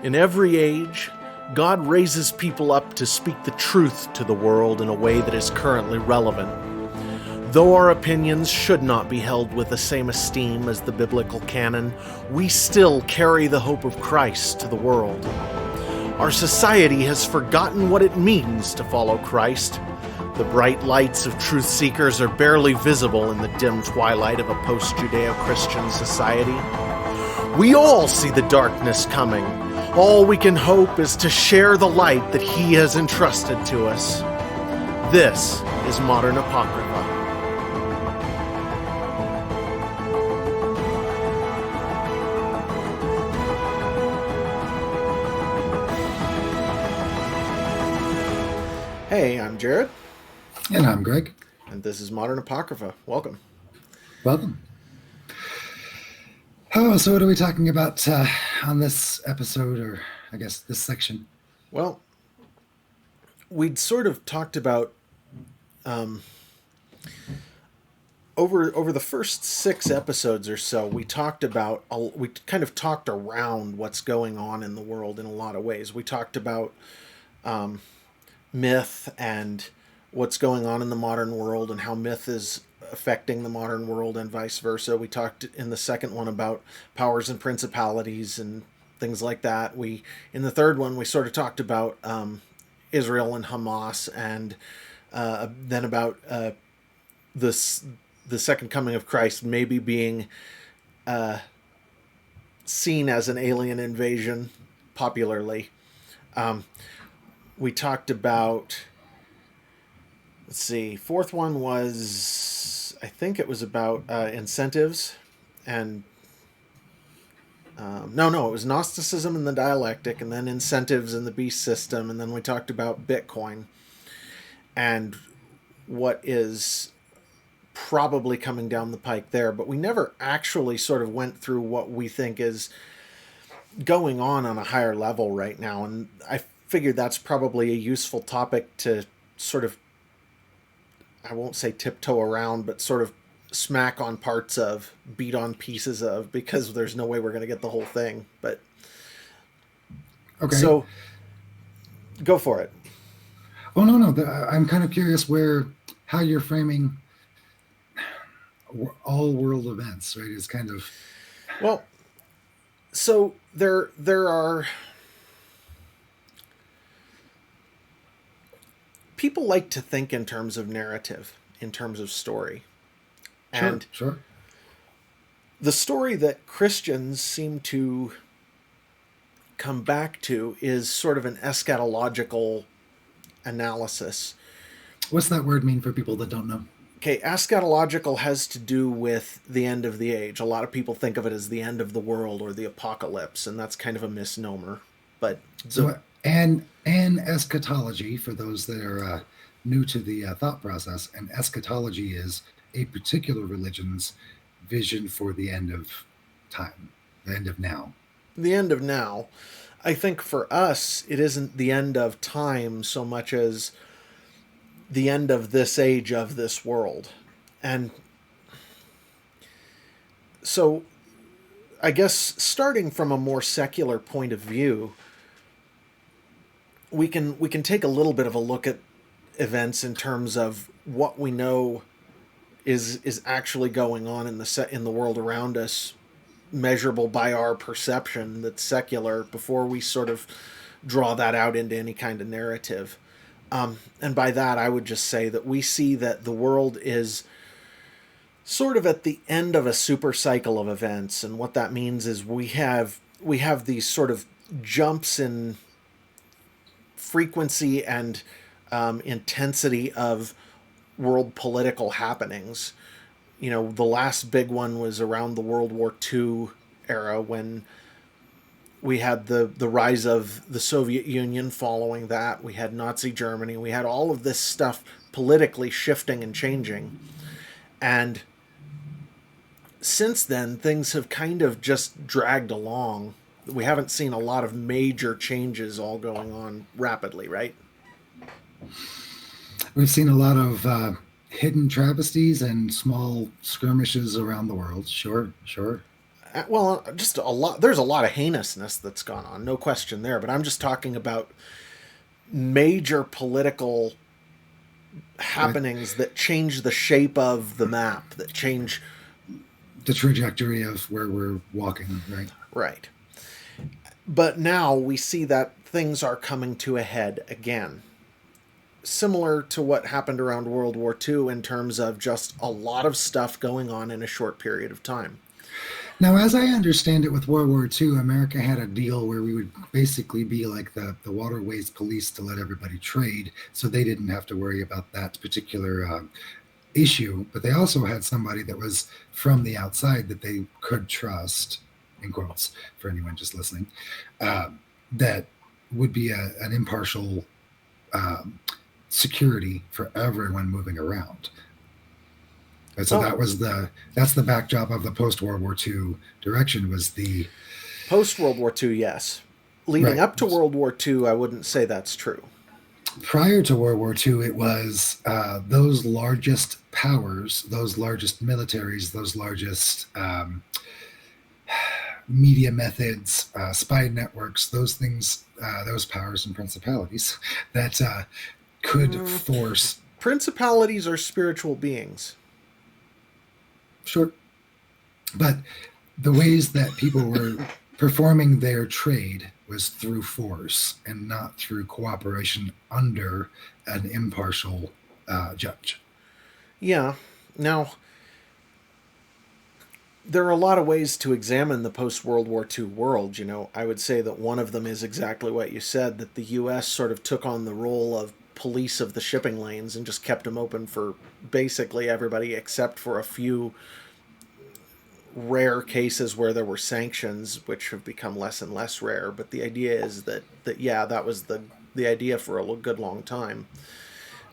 In every age, God raises people up to speak the truth to the world in a way that is currently relevant. Though our opinions should not be held with the same esteem as the biblical canon, we still carry the hope of Christ to the world. Our society has forgotten what it means to follow Christ. The bright lights of truth seekers are barely visible in the dim twilight of a post-Judeo-Christian society. We all see the darkness coming. All we can hope is to share the light that He has entrusted to us. This is Modern Apocrypha. Hey, I'm Jared. And I'm Greg. And this is Modern Apocrypha. Welcome. Welcome. Oh, so what are we talking about on this episode, or I guess this section? Well, we'd sort of talked about over the first 6 episodes or so. We kind of talked around what's going on in the world in a lot of ways. We talked about myth and what's going on in the modern world and how myth is affecting the modern world and vice versa. We talked in the second one about powers and principalities and things like that. In the third one, we sort of talked about Israel and Hamas, and then about the second coming of Christ maybe being seen as an alien invasion popularly. We talked about, let's see, fourth one was, I think it was about incentives and, it was Gnosticism and the dialectic, and then incentives and the beast system, and then we talked about Bitcoin and what is probably coming down the pike there, but we never actually sort of went through what we think is going on a higher level right now, and I figured that's probably a useful topic to sort of, I won't say tiptoe around, but sort of smack on parts of, beat on pieces of, because there's no way we're going to get the whole thing. But okay, so go for it. Oh no, I'm kind of curious how you're framing all world events, right? Is kind of well. So there are. People like to think in terms of narrative, in terms of story. And sure. The story that Christians seem to come back to is sort of an eschatological analysis. What's that word mean for people that don't know? Okay, eschatological has to do with the end of the age. A lot of people think of it as the end of the world or the apocalypse, and that's kind of a misnomer. But and eschatology, for those that are new to the thought process, and eschatology is a particular religion's vision for the end of time, the end of now. The end of now. I think for us, it isn't the end of time so much as the end of this age, of this world. And so I guess starting from a more secular point of view, we can take a little bit of a look at events in terms of what we know is actually going on in the world around us, measurable by our perception that's secular, before we sort of draw that out into any kind of narrative. And by that, I would just say that we see that the world is sort of at the end of a super cycle of events, and what that means is we have these sort of jumps in frequency and intensity of world political happenings. You know, the last big one was around the World War II era, when we had the rise of the Soviet Union. Following that, we had Nazi Germany. We had all of this stuff politically shifting and changing. And since then, things have kind of just dragged along. We haven't seen a lot of major changes all going on rapidly, right? We've seen a lot of hidden travesties and small skirmishes around the world. Sure. Well, just a lot. There's a lot of heinousness that's gone on, no question there. But I'm just talking about major political Right? happenings that change the shape of the map, that change. The trajectory of where we're walking, right? Right. But now we see that things are coming to a head again. Similar to what happened around World War II in terms of just a lot of stuff going on in a short period of time. Now, as I understand it, with World War II, America had a deal where we would basically be like the waterways police to let everybody trade, so they didn't have to worry about that particular issue. But they also had somebody that was from the outside that they could trust, in quotes, for anyone just listening, that would be an impartial um, security for everyone moving around. And so Well, that's the backdrop of the post World War II direction was the post World War II, yes. Leading right. up to World War II, I wouldn't say that's true. Prior to World War II, it was those largest powers, those largest militaries, those largest media methods, spy networks, those things, those powers and principalities that could force. Principalities are spiritual beings. Sure, but the ways that people were performing their trade was through force and not through cooperation under an impartial judge. Yeah. Now, there are a lot of ways to examine the post World War II world. I would say that one of them is exactly what you said, that the U.S. sort of took on the role of police of the shipping lanes and just kept them open for basically everybody except for a few rare cases where there were sanctions, which have become less and less rare. But the idea is that yeah, that was the idea for a good long time.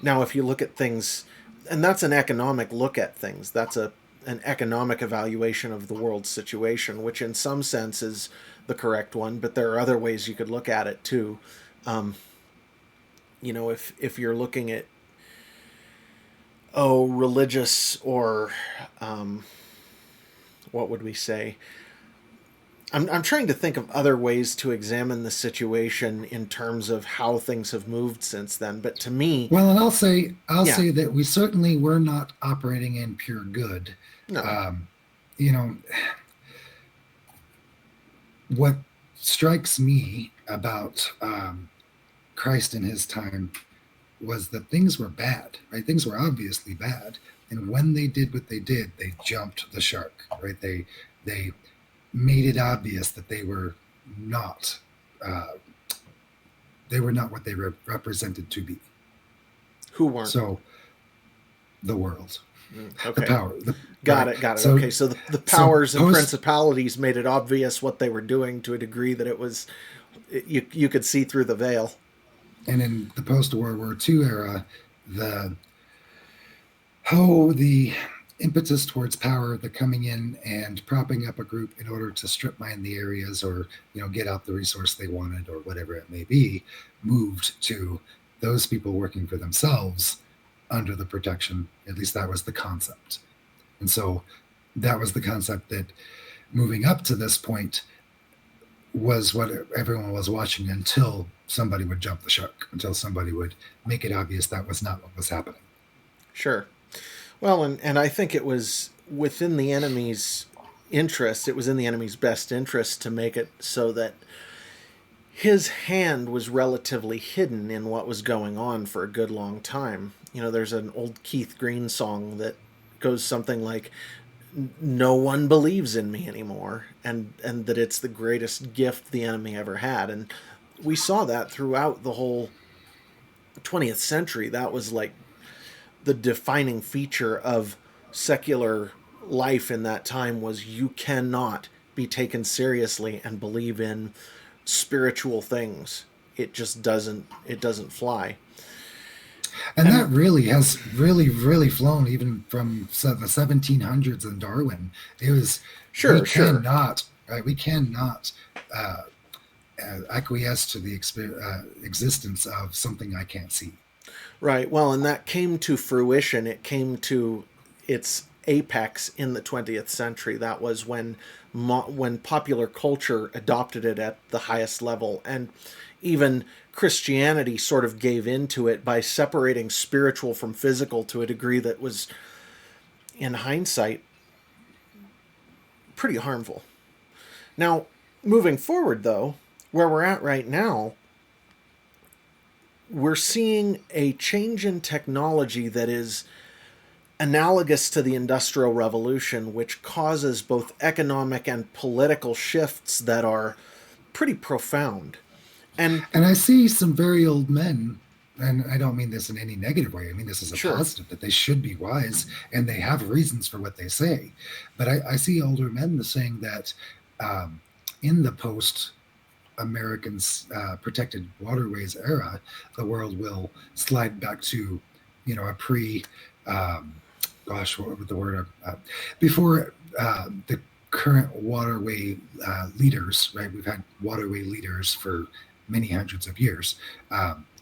Now, if you look at things, and that's an economic look at things, that's an economic evaluation of the world situation, which in some sense is the correct one, but there are other ways you could look at it too. Um, if you're looking at religious or what would we say? I'm trying to think of other ways to examine the situation in terms of how things have moved since then. But to me, Well, and I'll yeah, say that we certainly were not operating in pure good. no, Um, you know, what strikes me about Christ in his time was that things were bad, right? Things were obviously bad, and when they did what they did, they jumped the shark, right? They made it obvious that not uh, they were not what they represented to be. who weren't. So the world, the Okay. power, Got right? it, got it. So Okay, so the so powers and post principalities made it obvious what they were doing to a degree that it was you could see through the veil. and in the post World War II era, the the impetus towards power, the coming in and propping up a group in order to strip mine the areas or get out the resource they wanted or whatever it may be, moved to those people working for themselves under the protection. At least that was the concept, and so that was the concept that moving up to this point was what everyone was watching until somebody would jump the shark, until somebody would make it obvious that was not what was happening. Sure. Well, and I think it was within the enemy's interest, it was in the enemy's best interest to make it so that his hand was relatively hidden in what was going on for a good long time. There's an old Keith Green song that goes something like, no one believes in me anymore, and that it's the greatest gift the enemy ever had. And we saw that throughout the whole 20th century. That was like the defining feature of secular life in that time, was you cannot be taken seriously and believe in spiritual things. It doesn't fly. And that And really has really flown even from the 1700s in Darwin. It was we sure. cannot right, we cannot uh, acquiesce to the existence of something I can't see. Right. Well, and that came to fruition. It came to its apex in the 20th century. That was when when popular culture adopted it at the highest level. And even Christianity sort of gave into it by separating spiritual from physical to a degree that was, in hindsight, pretty harmful. Now, moving forward, though, where we're at right now, we're seeing a change in technology that is analogous to the Industrial Revolution, which causes both economic and political shifts that are pretty profound. And And I see some very old men, and I don't mean this in any negative way. I mean this as a sure, positive, that they should be wise and they have reasons for what they say. But I see older men saying that in the post Americans protected waterways era, the world will slide back to, a pre, gosh, what was the word? Before the current waterway leaders, right? We've had waterway leaders for many hundreds of years.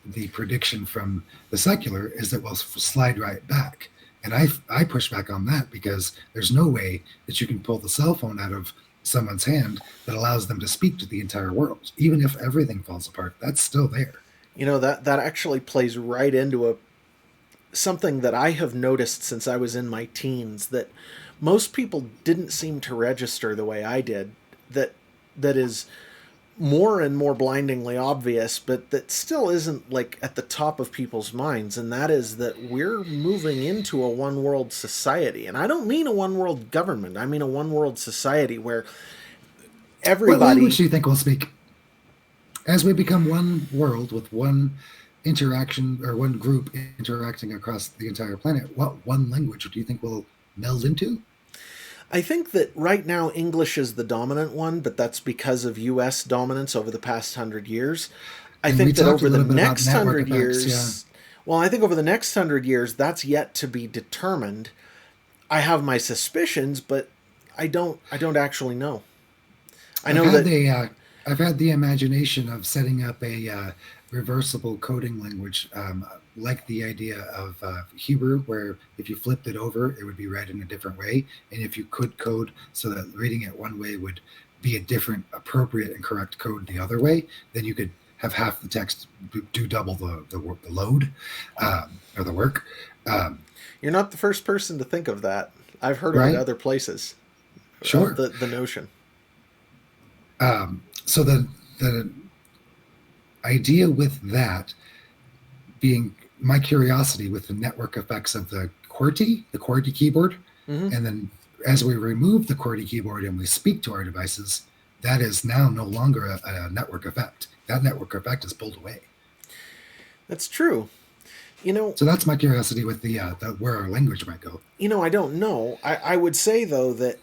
The prediction from the secular is that we'll slide right back. And I push back on that because there's no way that you can pull the cell phone out of someone's hand that allows them to speak to the entire world. Even if everything falls apart, that's still there. that actually plays right into something that I have noticed since I was in my teens, that most people didn't seem to register the way I did. That is more and more blindingly obvious, but that still isn't like at the top of people's minds, and that is that we're moving into a one world society. And I don't mean a one world government, I mean a one world society where What language everybody. do you think we'll speak? As we become one world with one interaction or one group interacting across the entire planet, what one language do you think we'll meld into? I think that right now English is the dominant one, but that's because of US dominance over the past 100 years. I And we think that talked a over the little bit about next network hundred effects. Yeah. years, well, I think over the next 100 years, that's yet to be determined. I have my suspicions, but I don't actually know. I I've know had that. the uh, I've had the imagination of setting up a reversible coding language, like the idea of Hebrew, where if you flipped it over, it would be read in a different way, and if you could code so that reading it one way would be a different, appropriate, and correct code the other way, then you could have half the text do double the load or the work, um, You're not the first person to think of that. I've heard of it right? other places. Sure. The notion. So the idea with that being my curiosity with the network effects of the QWERTY keyboard, Hmm. and then as we remove the QWERTY keyboard and we speak to our devices, that is now no longer a network effect. That network effect is pulled away. That's true. You know, So that's my curiosity with the where our language might go. I don't know. I would say though that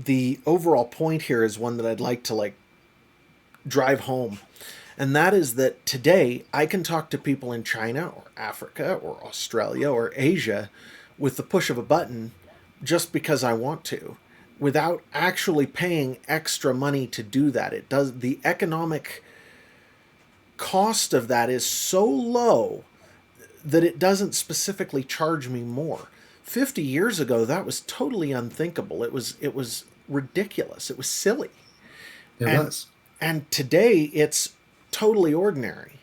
the overall point here is one that I'd like to like drive home. And that is that today I can talk to people in China or Africa or Australia or Asia with the push of a button just because I want to, without actually paying extra money to do that. It does, the economic cost of that is so low that it doesn't specifically charge me more. 50 years ago that was totally unthinkable. It was ridiculous. It was silly. There And was. and today it's totally ordinary.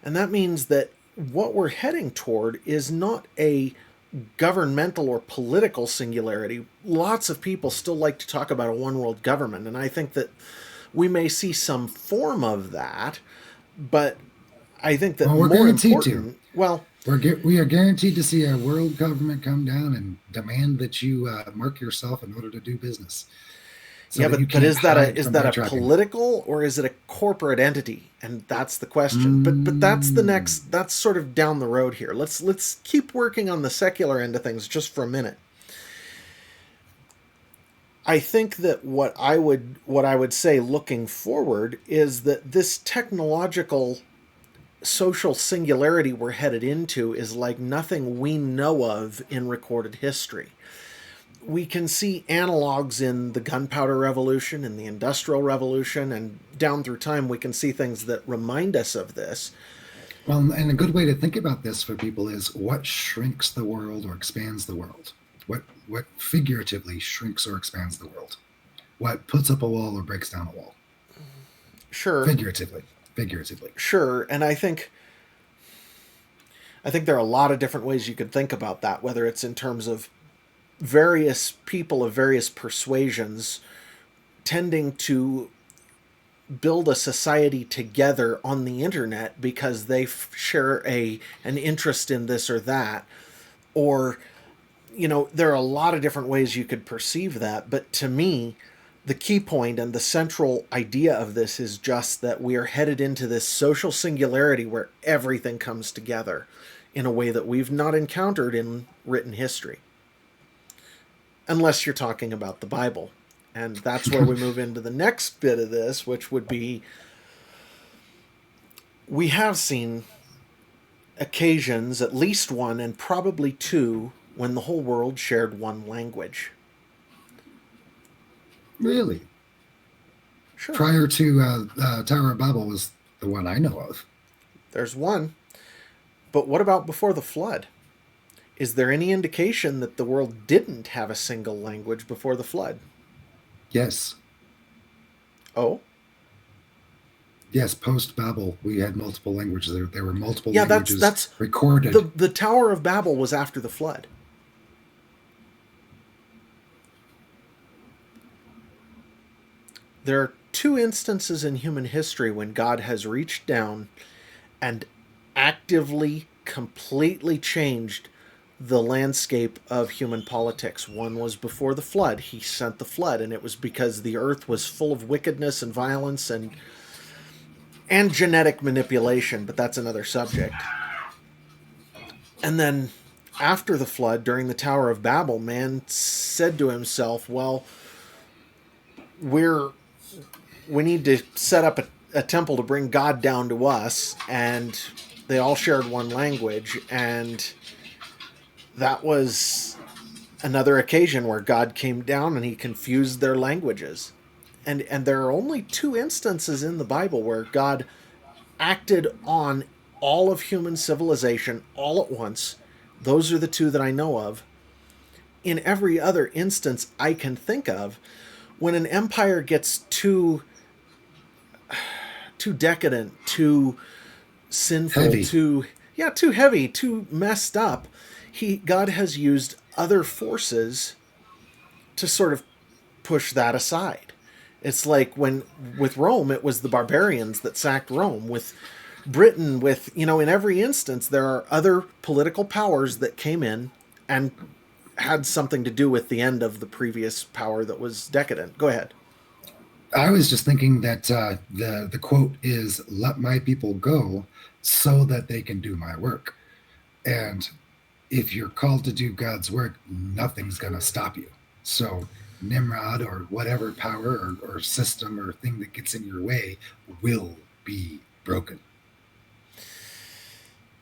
And that means that what we're heading toward is not a governmental or political singularity. Lots of people still like to talk about a one world government, and I think that we may see some form of that, but I think that Well, we're more guaranteed to. important, well, We are guaranteed to see a world government come down and demand that you mark yourself in order to do business, so yeah, that you but can't is that a hide is from that their a tracking. political or is it a corporate entity? And that's the question. But that's the Mm. next, that's sort of down the road here. Let's keep working on the secular end of things just for a minute. I think that what I would say looking forward is that this technological social singularity we're headed into is like nothing we know of in recorded history. We can see analogs in the gunpowder revolution and the industrial revolution, and down through time we can see things that remind us of this. Well, and a good way to think about this for people is what shrinks the world or expands the world. What figuratively shrinks or expands the world. what puts up a wall or breaks down a wall. Sure. Figuratively. Figuratively. Sure. And I think there are a lot of different ways you could think about that, whether it's in terms of various people of various persuasions tending to build a society together on the internet because they share an interest in this or that, or there are a lot of different ways you could perceive that. But to me, the key point and the central idea of this is just that we are headed into this social singularity where everything comes together in a way that we've not encountered in written history, unless you're talking about the Bible. And that's where we move into the next bit of this, which would be, we have seen occasions, at least one and probably two, when the whole world shared one language. Really? Sure. Prior to Tower of Babel was the one I know of. There's one. But what about before the flood? Is there any indication that the world didn't have a single language before the flood? Yes. Oh? Yes, post Babel, we had multiple languages. There were multiple Yeah, languages that's recorded. the Tower of Babel was after the flood. There are two instances in human history when God has reached down and actively, completely changed the landscape of human politics. One was before the flood. He sent the flood, and it was because the earth was full of wickedness and violence and genetic manipulation, but that's another subject. And then after the flood, during the Tower of Babel, man said to himself, well, we need to set up a temple to bring God down to us, and they all shared one language, and that was another occasion where God came down and he confused their languages. And there are only two instances in the Bible where God acted on all of human civilization all at once. Those are the two that I know of. In every other instance I can think of, when an empire gets too decadent, too sinful, Heavy. too heavy, too messed up, God has used other forces to sort of push that aside. It's like when with Rome, it was the barbarians that sacked Rome. With Britain, in every instance, there are other political powers that came in and had something to do with the end of the previous power that was decadent. Go ahead. I was just thinking that the quote is, "Let my people go so that they can do my work." And if you're called to do God's work, nothing's going to stop you. So Nimrod or whatever power or system or thing that gets in your way will be broken.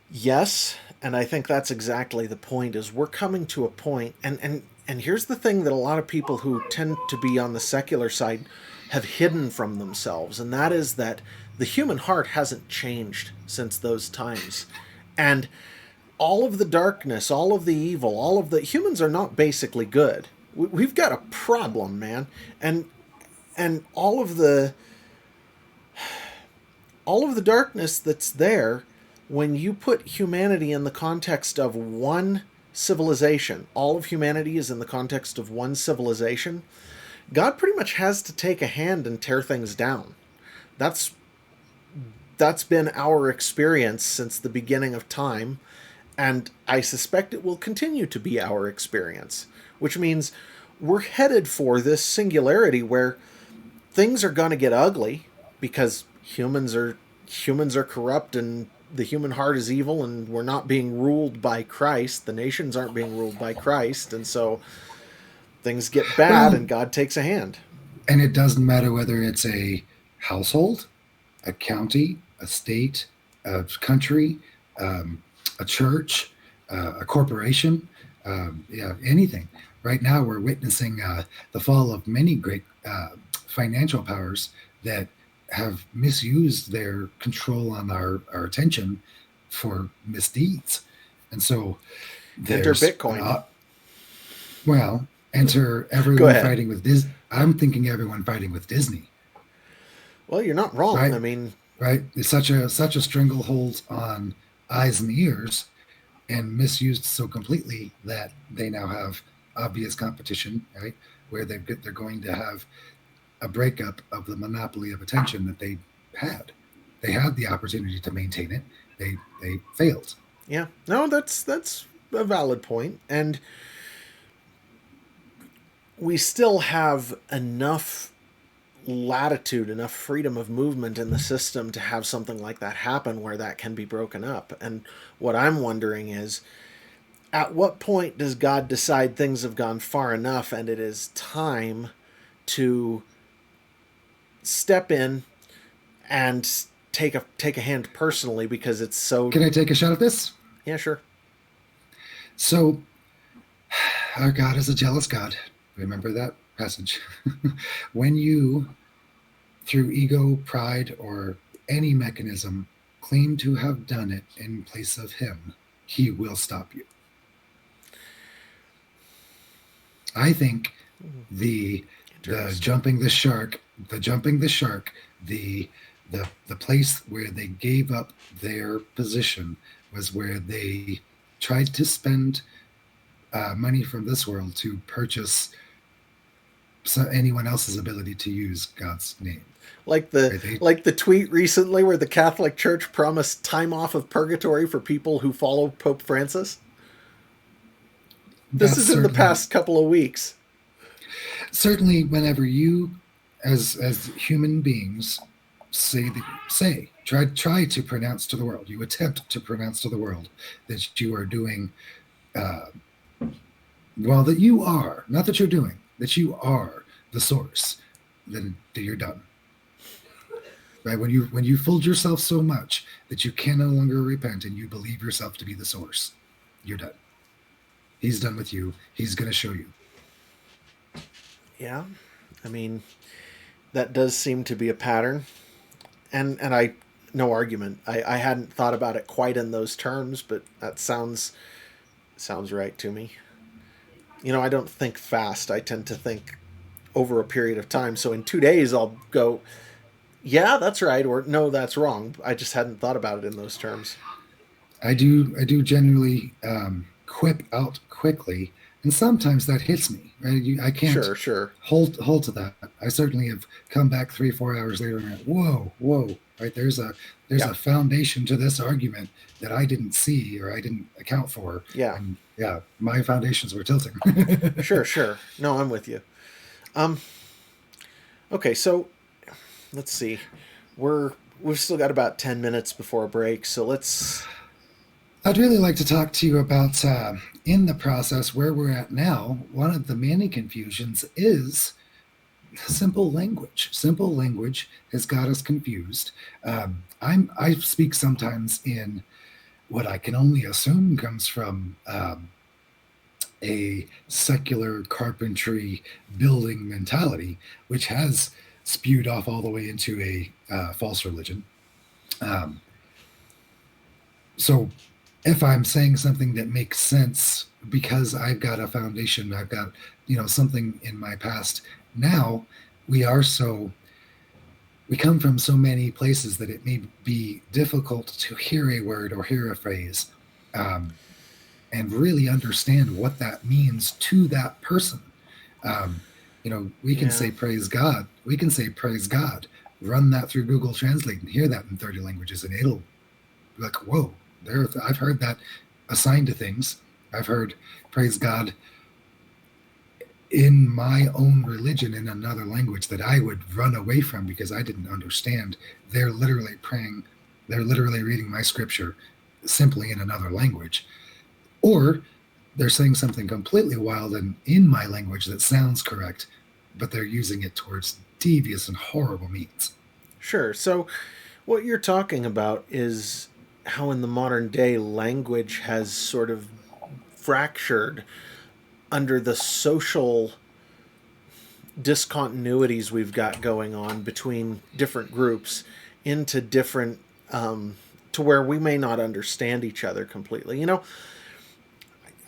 Yes, and I think that's exactly the point. Is we're coming to a point, and here's the thing that a lot of people who tend to be on the secular side have hidden from themselves, and that is that the human heart hasn't changed since those times. And all of the darkness, all of the evil, all of the humans are not basically good. We've got a problem, man. And all of the darkness that's there, when you put humanity in the context of one civilization, all of humanity is in the context of one civilization, God pretty much has to take a hand and tear things down. That's been our experience since the beginning of time, and I suspect it will continue to be our experience, which means we're headed for this singularity where things are going to get ugly because humans are corrupt, and the human heart is evil, and we're not being ruled by Christ. The nations aren't being ruled by Christ, and so things get bad, and God takes a hand. And it doesn't matter whether it's a household, a county, a state, a country, a church, a corporation, anything. Right now, we're witnessing the fall of many great financial powers that have misused their control on our attention for misdeeds. And so Enter Bitcoin. Well, Enter Go everyone ahead. fighting with Disney. I'm thinking everyone fighting with Disney, Well, you're not wrong. right? I mean, Right? It's such a stranglehold on eyes and ears, and misused so completely that they now have obvious competition, right? Where they're going to have a breakup of the monopoly of attention that they had. They had the opportunity to maintain it. They failed. yeah. No, that's a valid point. And we still have enough latitude, enough freedom of movement in the system to have something like that happen where that can be broken up. And what I'm wondering is, at what point does God decide things have gone far enough and it is time to step in and take a hand personally because it's so. Can I take a shot at this? Yeah, sure. So, our God is a jealous God. Remember that passage. When you, through ego, pride, or any mechanism, claim to have done it in place of Him, He will stop you. I think the the Interesting. jumping the shark, the jumping the shark, the the place where they gave up their position was where they tried to spend money from this world to purchase anyone else's ability to use God's name. Like the Right? They like the tweet recently where the Catholic Church promised time off of purgatory for people who follow Pope Francis. This that's is in the certainly past couple of weeks. certainly whenever you as human beings say try to pronounce to the world, you attempt to pronounce to the world that you are doing uh, well, that you are, not that you're doing, that you are the source, then you're done. Right? When you fooled yourself so much that you can no longer repent and you believe yourself to be the source, you're done. He's done with you. He's going to show you. Yeah. I mean, that does seem to be a pattern. And I no argument. I hadn't thought about it quite in those terms, but that sounds right to me. I don't think fast. I tend to think over a period of time. So in 2 days, I'll go, yeah, that's right, or no, that's wrong. I just hadn't thought about it in those terms. I do generally quip out quickly, and sometimes that hits me. Right? I can't Sure, sure. hold to that. I certainly have come back 3 4 hours later and went, whoa. Right? There's a Yeah, foundation to this argument that I didn't see or I didn't account for, yeah. and yeah, my foundations were tilting. Sure, sure. No, I'm with you. Um, okay, so let's see. We've still got about 10 minutes before a break, so let's. I'd really like to talk to you about in the process where we're at now. One of the many confusions is simple language. Simple language has got us confused. I speak sometimes in what I can only assume comes from a secular carpentry building mentality, which has spewed off all the way into a false religion. Um, so if I'm saying something that makes sense because I've got a foundation, I've got something in my past. Now we are so we come from so many places that it may be difficult to hear a word or hear a phrase um, and really understand what that means to that person. Um, we can Yeah, say praise God. We can say praise God. Run that through Google Translate and hear that in 30 languages, and it'll be like, whoa, I've heard that assigned to things. I've heard praise God in my own religion in another language that I would run away from because I didn't understand. They're literally praying, they're literally reading my scripture simply in another language. Or they're saying something completely wild and in my language that sounds correct, but they're using it towards devious and horrible means. sure. So what you're talking about is how in the modern day language has sort of fractured under the social discontinuities we've got going on between different groups into different to where we may not understand each other completely.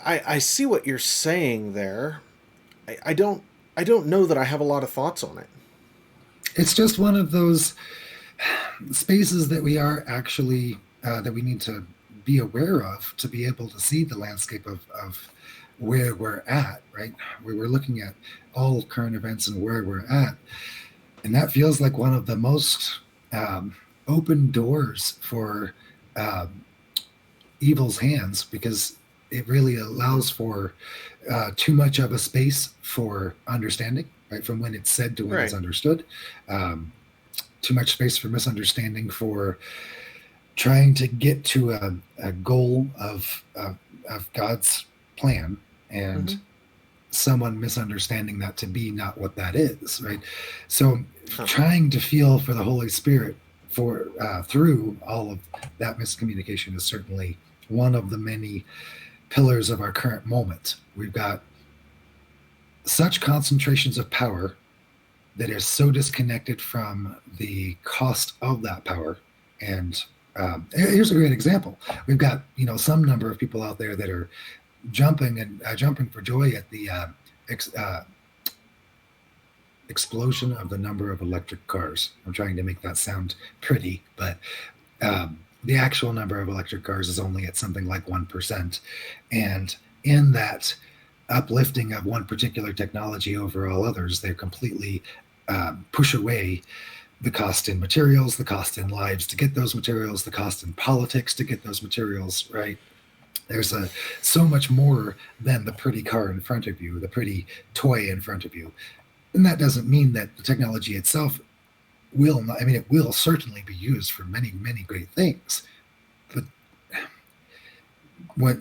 I see what you're saying there. I don't know that I have a lot of thoughts on it. It's just one of those spaces that we are actually that we need to be aware of to be able to see the landscape of where we're at, right? Where we're looking at all current events and where we're at. And that feels like one of the most um, open doors for um, evil's hands, because it really allows for too much of a space for understanding, right? From when it's said to when it's Right. understood. Um, Too much space for misunderstanding, for trying to get to a goal of God's plan, and Mm-hmm. someone misunderstanding that to be not what that is, right? So Huh. trying to feel for the Holy Spirit for through all of that miscommunication is certainly one of the many pillars of our current moment. We've got such concentrations of power that is so disconnected from the cost of that power. And here's a great example. We've got some number of people out there that are jumping for joy at the ex, explosion of the number of electric cars. I'm trying to make that sound pretty, but the actual number of electric cars is only at something like 1%. And in that uplifting of one particular technology over all others, they completely push away the cost in materials, the cost in lives to get those materials, the cost in politics to get those materials, right? There's so much more than the pretty car in front of you, the pretty toy in front of you. And that doesn't mean that the technology itself will not, I mean, it will certainly be used for many, many great things. But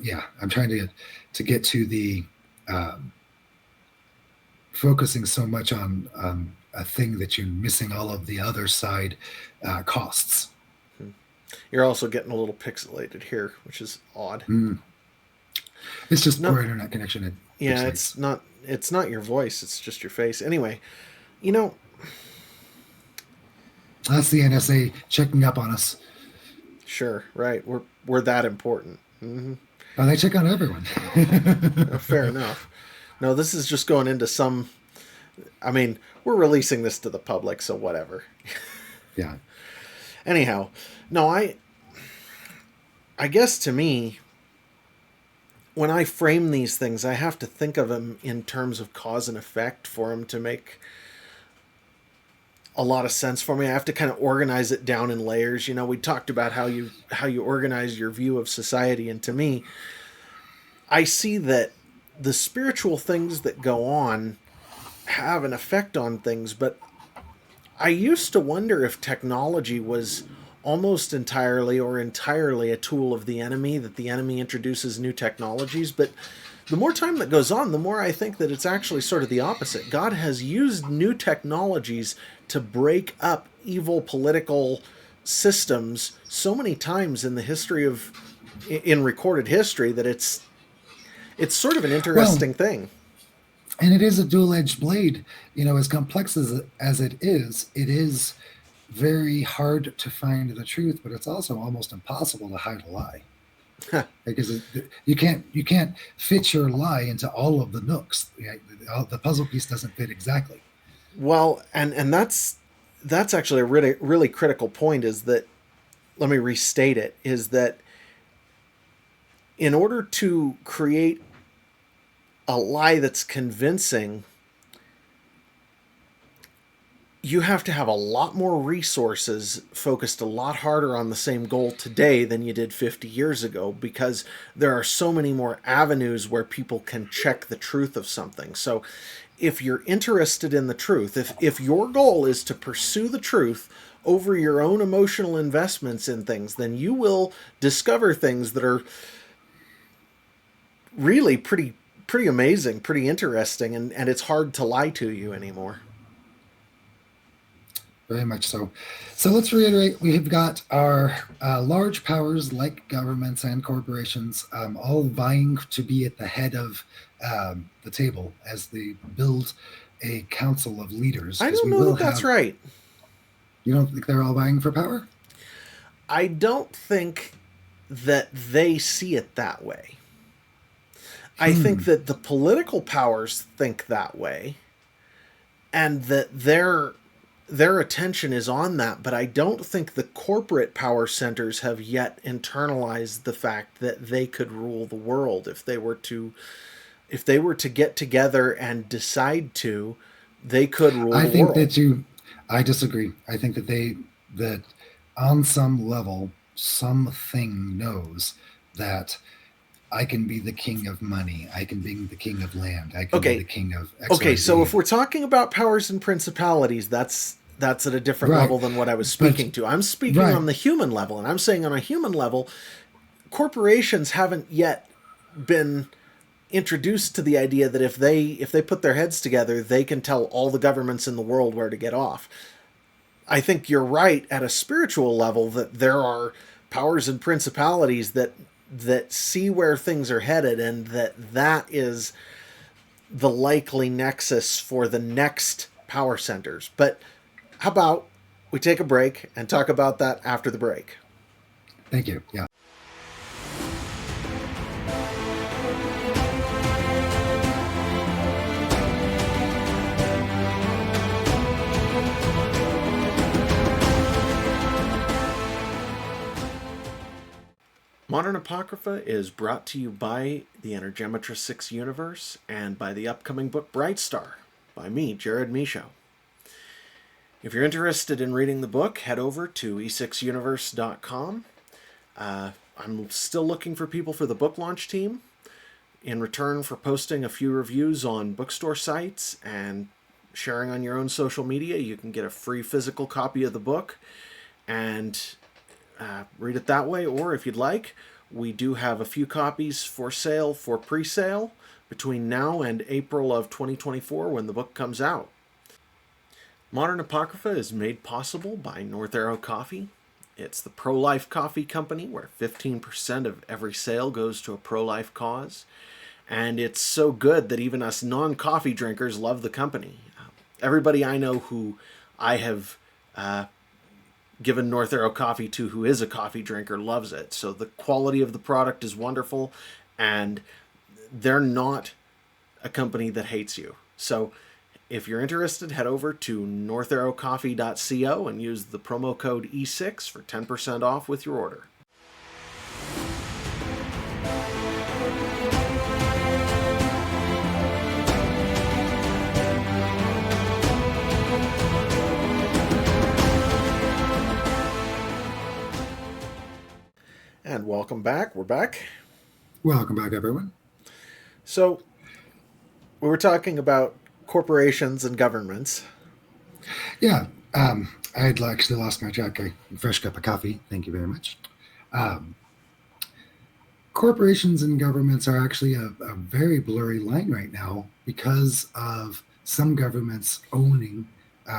yeah, I'm trying to get to the um, focusing so much on a thing that you're missing all of the other side costs. You're also getting a little pixelated here, which is odd. Mm. It's just No, poor internet connection. It yeah, pixelates. it's not your voice, it's just your face. Anyway, you know, That's the NSA checking up on us. sure, right. We're that important. Mm-hmm. Oh, they check on everyone. Fair enough. No, this is just going into some. I mean, we're releasing this to the public, so whatever. Yeah. Anyhow, no, I guess to me, when I frame these things, I have to think of them in terms of cause and effect for them to make a lot of sense for me. I have to kind of organize it down in layers. You know, we talked about how you organize your view of society, and to me, I see that the spiritual things that go on have an effect on things, but I used to wonder if technology was almost entirely or entirely a tool of the enemy, that the enemy introduces new technologies. But the more time that goes on, the more I think that it's actually sort of the opposite. God has used new technologies to break up evil political systems so many times in the history of in recorded history that it's sort of an Well, interesting thing. and it is a dual-edged blade. As complex as it is very hard to find the truth, but it's also almost impossible to hide a lie, because you can't fit your lie into all of the nooks. The puzzle piece doesn't fit exactly. Well, and that's actually a really really critical point. Is that, let me restate it, is that in order to create a lie that's convincing, you have to have a lot more resources focused a lot harder on the same goal today than you did 50 years ago, because there are so many more avenues where people can check the truth of something. So if you're interested in the truth, if your goal is to pursue the truth over your own emotional investments in things, then you will discover things that are really pretty amazing, pretty interesting, and it's hard to lie to you anymore. Very much so. So let's reiterate: we have got our large powers like governments and corporations, all vying to be at the head of the table as they build a council of leaders. I Because don't we know will that that's have. right. You don't think they're all vying for power? I don't think that they see it that way. I think that the political powers think that way, and that their attention is on that, but I don't think the corporate power centers have yet internalized the fact that they could rule the world if they were to get together and decide to, they could rule I the think world. that you, I disagree. I think that that on some level, something knows that I can be the king of money. I can be the king of land. I can be the Okay, king of okay, so if XYZ. we're talking about powers and principalities, that's at a different Right. level than what I was But, speaking to. I'm speaking right. on the human level, and I'm saying on a human level, corporations haven't yet been introduced to the idea that if they put their heads together, they can tell all the governments in the world where to get off. I think you're right at a spiritual level that there are powers and principalities that see where things are headed, and that is the likely nexus for the next power centers. But how about we take a break and talk about that after the break? Thank you. Yeah. Modern Apocrypha is brought to you by the Energemetra 6 universe and by the upcoming book Bright Star by me, Jared Michaud. If you're interested in reading the book, head over to e6universe.com. I'm still looking for people for the book launch team in return for posting a few reviews on bookstore sites and sharing on your own social media. You can get a free physical copy of the book and read it that way, or if you'd like, we do have a few copies for sale for pre-sale between now and April of 2024 when the book comes out. Modern Apocrypha is made possible by North Arrow Coffee. It's the pro-life coffee company where 15% of every sale goes to a pro-life cause. And it's so good that even us non-coffee drinkers love the company. Everybody I know who I have given North Arrow Coffee to who is a coffee drinker loves it. So the quality of the product is wonderful, and they're not a company that hates you. So if you're interested, head over to northarrowcoffee.co and use the promo code E6 for 10% off with your order. And welcome back. We're back. Welcome back, everyone. So we were talking about corporations and governments. Yeah. I had actually lost my track. A fresh cup of coffee. Thank you very much. Um, Corporations and governments are actually a very blurry line right now because of some governments owning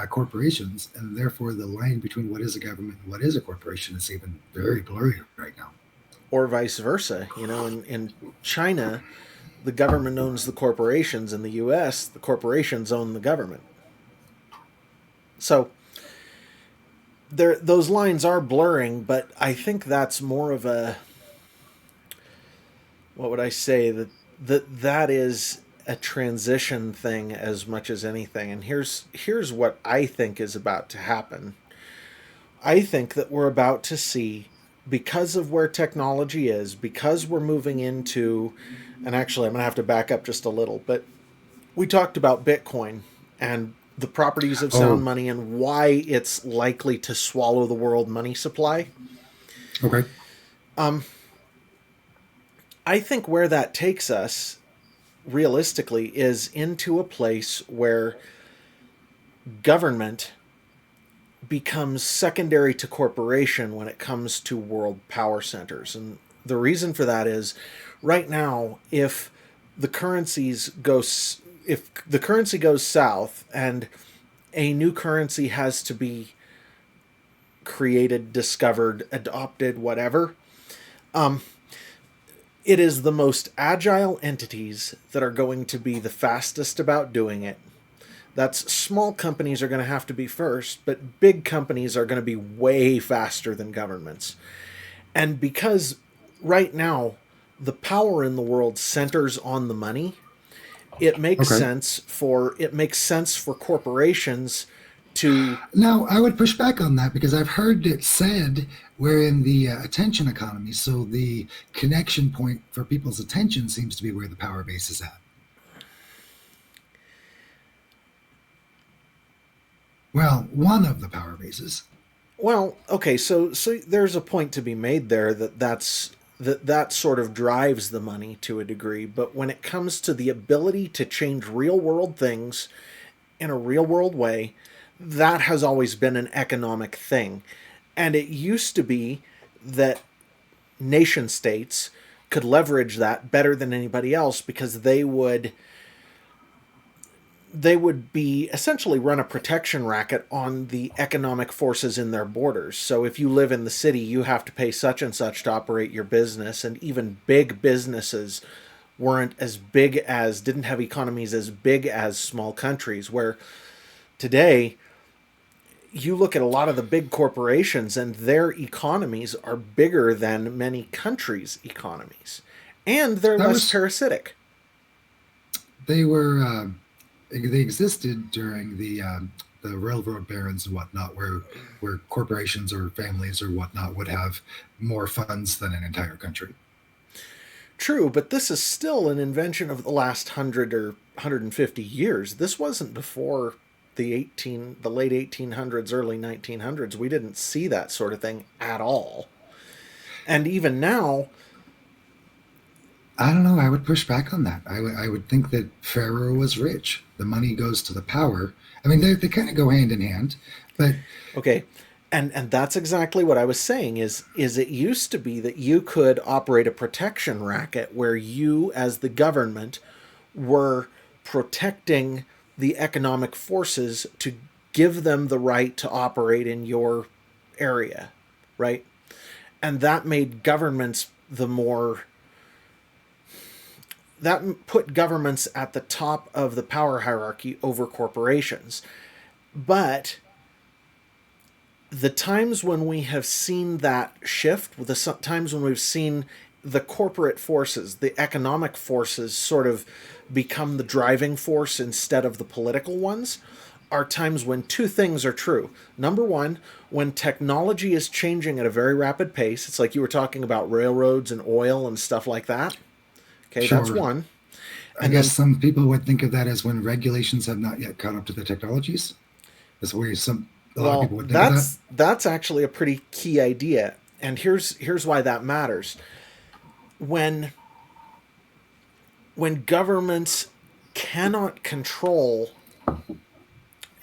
corporations, and therefore the line between what is a government and what is a corporation is even very blurry right now. Or vice versa. In China, the government owns the corporations. In the US, the corporations own the government. So those lines are blurring, but I think that's more of a, what would I say, that is a transition thing as much as anything. And here's what I think is about to happen. I think that we're about to see, because of where technology is, because we're moving into, and actually I'm going to have to back up just a little, but we talked about Bitcoin and the properties of sound Oh, money and why it's likely to swallow the world money supply. okay. I think where that takes us realistically is into a place where government becomes secondary to corporation when it comes to world power centers. And the reason for that is right now, if the currency goes south and a new currency has to be created, discovered, adopted, whatever, it is the most agile entities that are going to be the fastest about doing it. That's small companies are going to have to be first, but big companies are going to be way faster than governments. And because right now the power in the world centers on the money, it makes Okay. sense for corporations to. Now, I would push back on that because I've heard it said we're in the attention economy, so the connection point for people's attention seems to be where the power base is at. Well, one of the power bases. Well, okay, so there's a point to be made there that sort of drives the money to a degree, but when it comes to the ability to change real world things in a real world way, that has always been an economic thing. And it used to be that nation states could leverage that better than anybody else because they would be essentially run a protection racket on the economic forces in their borders. So if you live in the city, you have to pay such and such to operate your business, and even big businesses didn't have economies as big as small countries, where today you look at a lot of the big corporations and their economies are bigger than many countries' economies. And they're That less was parasitic. they were they existed during the railroad barons and whatnot, where corporations or families or whatnot would have more funds than an entire country. True, but this is still an invention of the last 100 or 150 years. This wasn't before the late 1800s, early 1900s. We didn't see that sort of thing at all. And even now, I don't know. I would push back on that. I would think that Pharaoh was rich. The money goes to the power. I mean, they kind of go hand in hand, but okay, and that's exactly what I was saying is it used to be that you could operate a protection racket where you as the government were protecting the economic forces to give them the right to operate in your area, right? And that made governments the more that put governments at the top of the power hierarchy over corporations. But the times when we have seen that shift, the times when we've seen the corporate forces, the economic forces sort of become the driving force instead of the political ones, are times when two things are true. Number one, when technology is changing at a very rapid pace, it's like you were talking about railroads and oil and stuff like that. Okay, that's sure. one. I And guess then, some people would think of that as when regulations have not yet caught up to the technologies. That's where a lot of well, people would think of that. that's actually a pretty key idea. And here's why that matters. When governments cannot control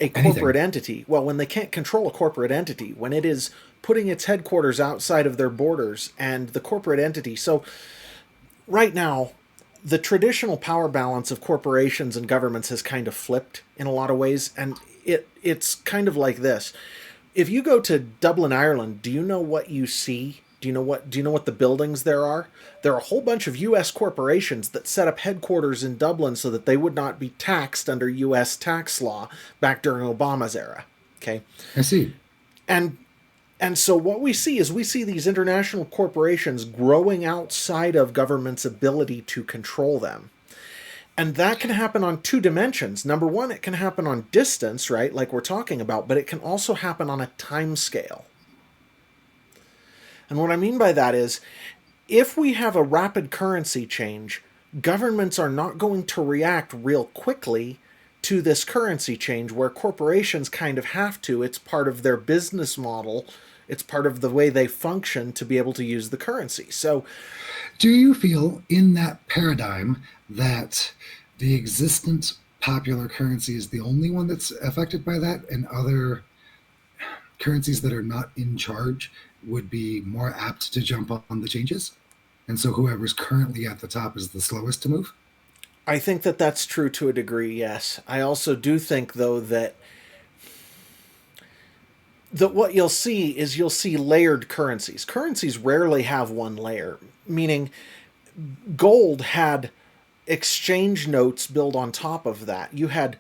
a Anything. corporate entity, well, when they can't control a corporate entity, when it is putting its headquarters outside of their borders and the corporate entity. So right now, the traditional power balance of corporations and governments has kind of flipped in a lot of ways, and it's kind of like this. If you go to Dublin, Ireland, do you know what you see? Do you know what the buildings there are? There are a whole bunch of US corporations that set up headquarters in Dublin so that they would not be taxed under US tax law back during Obama's era. Okay? I see. And so what we see these international corporations growing outside of government's ability to control them. And that can happen on two dimensions. Number one, it can happen on distance, right? Like we're talking about, but it can also happen on a time scale. And what I mean by that is if we have a rapid currency change, governments are not going to react real quickly to this currency change where corporations kind of have to. It's part of their business model. It's part of the way they function to be able to use the currency. So, Do you feel in that paradigm that the existent popular currency is the only one that's affected by that, and other currencies that are not in charge would be more apt to jump on the changes? And so whoever's currently at the top is the slowest to move? I think that that's true to a degree, yes. I also do think, though, that what you'll see layered currencies. Currencies rarely have one layer, meaning gold had exchange notes built on top of that. You had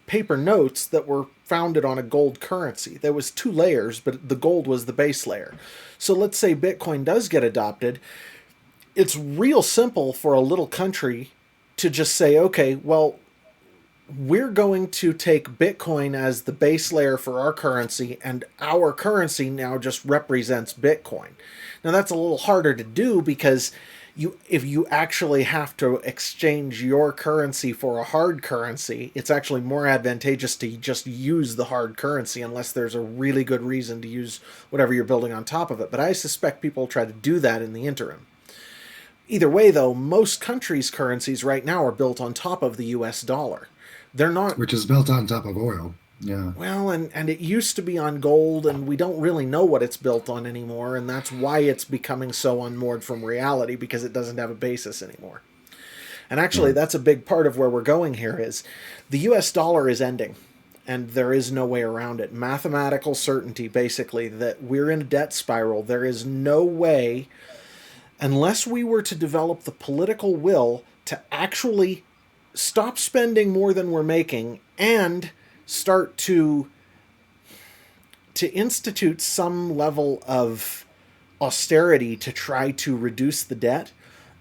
paper notes that were founded on a gold currency. There was two layers, but the gold was the base layer. So let's say Bitcoin does get adopted. It's real simple for a little country to just say, okay, well, we're going to take Bitcoin as the base layer for our currency, and our currency now just represents Bitcoin. Now, that's a little harder to do because if you actually have to exchange your currency for a hard currency, it's actually more advantageous to just use the hard currency unless there's a really good reason to use whatever you're building on top of it. But I suspect people try to do that in the interim. Either way, though, most countries' currencies right now are built on top of the US dollar. They're not. Which is built on top of oil. Yeah. Well, and it used to be on gold, and we don't really know what it's built on anymore, and that's why it's becoming so unmoored from reality, because it doesn't have a basis anymore. And actually, Yeah. that's a big part of where we're going here is the US dollar is ending, and there is no way around it. Mathematical certainty, basically, that we're in a debt spiral. There is no way, unless we were to develop the political will to actually stop spending more than we're making and start to institute some level of austerity to try to reduce the debt,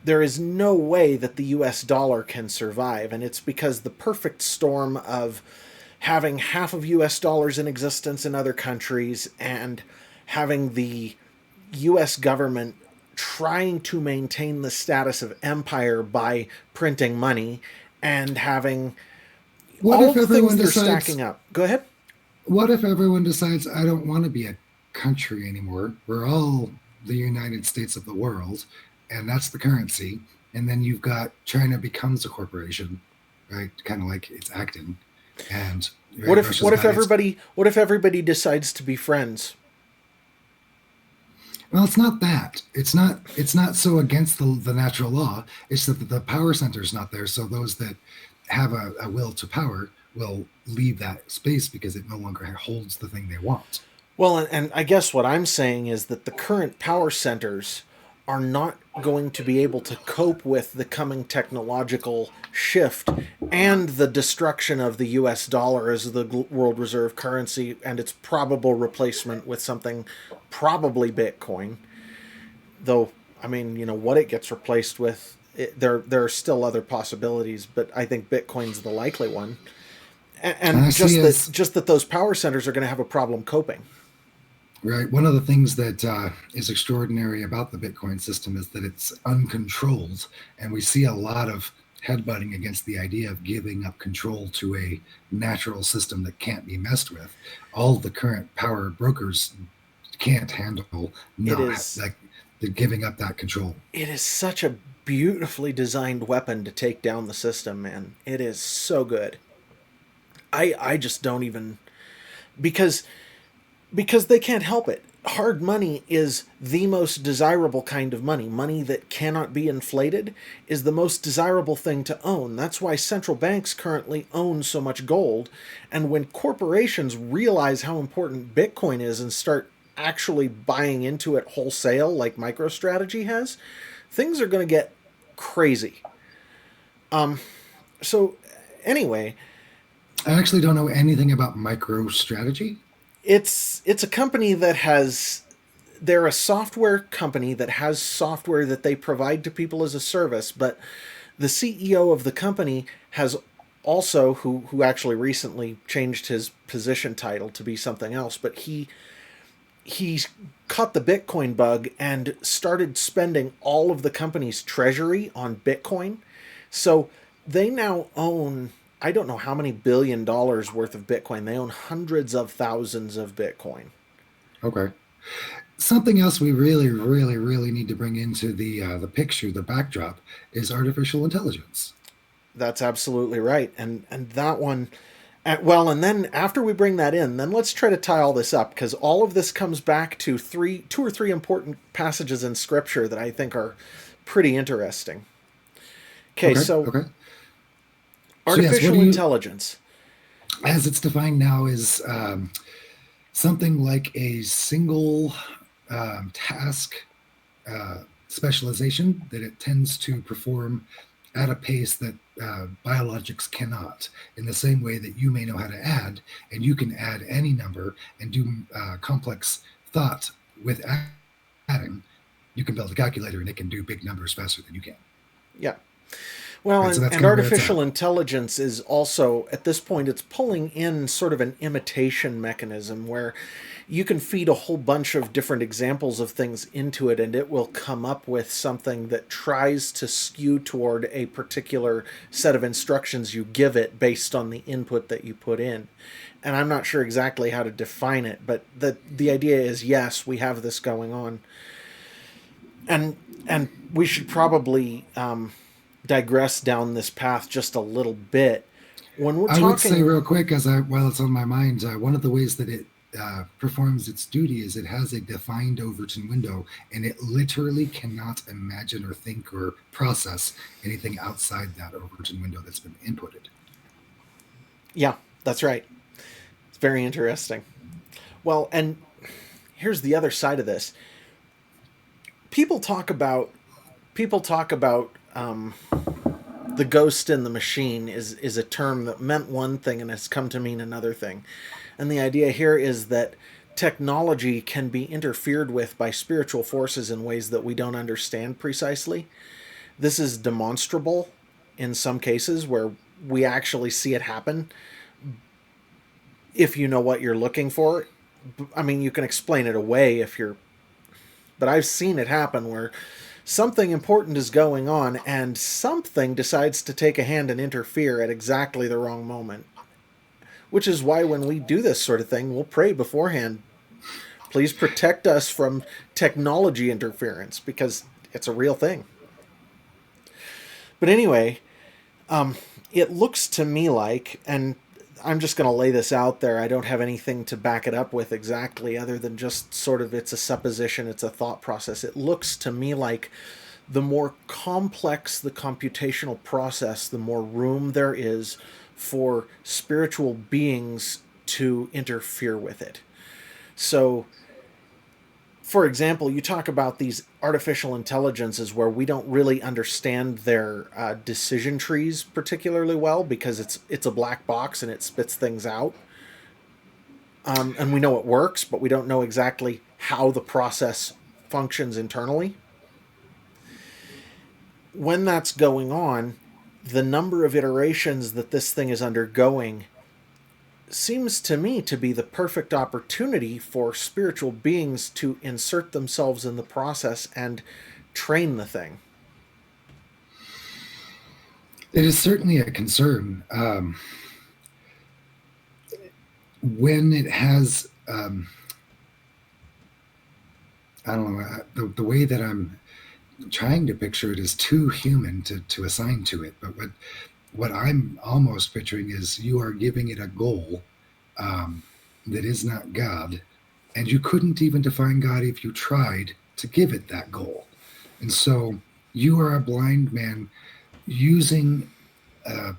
there is no way that the US dollar can survive. And it's because the perfect storm of having half of US dollars in existence in other countries and having the US government trying to maintain the status of empire by printing money and having What all if the things everyone that are decides? stacking up. Go ahead. What if everyone decides I don't want to be a country anymore? We're all the United States of the world, and that's the currency. And then you've got China becomes a corporation, right? Kind of like it's acting, and What right, if Russia's what if got its. everybody decides to be friends? Well, it's not that. It's not. It's not so against the natural law. It's that the power center is not there. So those that have a will to power will leave that space because it no longer holds the thing they want. Well, and I guess what I'm saying is that the current power centers are not going to be able to cope with the coming technological shift and the destruction of the US dollar as the world reserve currency and its probable replacement with something probably Bitcoin. Though, I mean, what it gets replaced with, there are still other possibilities, but I think Bitcoin's the likely one. And I And see as just that those power centers are going to have a problem coping. right, one of the things that is extraordinary about the Bitcoin system is that it's uncontrolled, and we see a lot of headbutting against the idea of giving up control to a natural system that can't be messed with. All the current power brokers can't handle It not is like the giving up that control. it is such a beautifully designed weapon to take down the system, man. It is so good. I just don't even because they can't help it. Hard money is the most desirable kind of money. Money that cannot be inflated is the most desirable thing to own. That's why central banks currently own so much gold. And when corporations realize how important Bitcoin is and start actually buying into it wholesale, like MicroStrategy has, things are going to get crazy. So, anyway, I actually don't know anything about MicroStrategy. it's a company that has they're a software company that has software that they provide to people as a service, but the CEO of the company has also who actually recently changed his position title to be something else, but he caught the Bitcoin bug and started spending all of the company's treasury on Bitcoin. So they now own, I don't know how many $1 billion worth of Bitcoin. They own hundreds of thousands of Bitcoin. Okay. Something else we really, really, really need to bring into the picture, the backdrop, is artificial intelligence. That's absolutely right. And that one, well, and then after we bring that in, then let's try to tie all this up because all of this comes back to two or three important passages in Scripture that I think are pretty interesting. Okay, Okay. so Okay. So yes, what artificial do you, intelligence. as it's defined now, is something like a single task specialization that it tends to perform at a pace that biologics cannot. In the same way that you may know how to add, and you can add any number and do complex thought with adding, you can build a calculator and it can do big numbers faster than you can. Yeah. Well, Right. So that's and kind of where it's at. artificial intelligence is also, at this point, it's pulling in sort of an imitation mechanism where you can feed a whole bunch of different examples of things into it and it will come up with something that tries to skew toward a particular set of instructions you give it based on the input that you put in. And I'm not sure exactly how to define it, but the idea is yes, we have this going on. And we should probably digress down this path just a little bit. When we're I would say talking, real quick, while it's on my mind, one of the ways that it performs its duty is it has a defined Overton window, and it literally cannot imagine or think or process anything outside that Overton window that's been inputted. yeah, that's right. It's very interesting. Well, and here's the other side of this. People talk about people talk about the ghost in the machine is a term that meant one thing and has come to mean another thing. And the idea here is that technology can be interfered with by spiritual forces in ways that we don't understand precisely. This is demonstrable in some cases where we actually see it happen if you know what you're looking for. I mean, you can explain it away if you're, but I've seen it happen where something important is going on and something decides to take a hand and interfere at exactly the wrong moment. Which is why when we do this sort of thing, we'll pray beforehand. Please protect us from technology interference because it's a real thing. But anyway, it looks to me like, and I'm just going to lay this out there. I don't have anything to back it up with exactly other than just sort of it's a supposition, it's a thought process. It looks to me like the more complex the computational process, the more room there is for spiritual beings to interfere with it. So, for example, you talk about these artificial intelligences where we don't really understand their decision trees particularly well because it's a black box and it spits things out, and we know it works, but we don't know exactly how the process functions internally. When that's going on, the number of iterations that this thing is undergoing seems to me to be the perfect opportunity for spiritual beings to insert themselves in the process and train the thing. It is certainly a concern when it has. I don't know the way that I'm trying to picture it is too human to assign to it. But what I'm almost picturing is you are giving it a goal um, that is not God, and you couldn't even define God if you tried to give it that goal. And so you are a blind man using uh,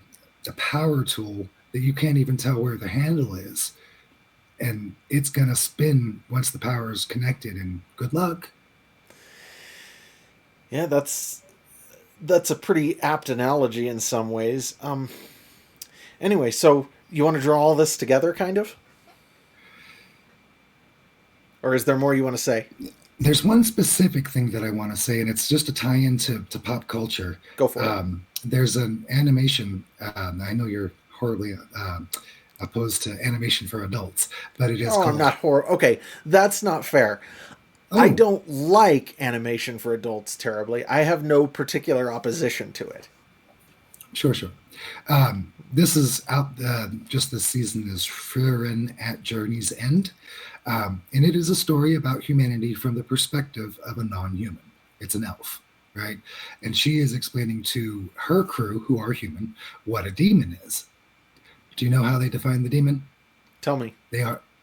a power tool that you can't even tell where the handle is, and it's gonna spin once the power is connected. And good luck. Yeah, that's a pretty apt analogy in some ways. Anyway, so you want to draw all this together, kind of, or is there more you want to say? There's one specific thing that I want to say, and it's just a tie-in to pop culture. Go for it. There's an animation. I know you're horribly opposed to animation for adults, but it is Oh, I'm called. not horror. Okay, that's not fair. I Oh, don't like animation for adults terribly. I have no particular opposition to it. sure, sure. This is out just this season is Frieren at Journey's End. And it is a story about humanity from the perspective of a non human. It's an elf, right? And she is explaining to her crew, who are human, what a demon is. Do you know how they define the demon? Tell me.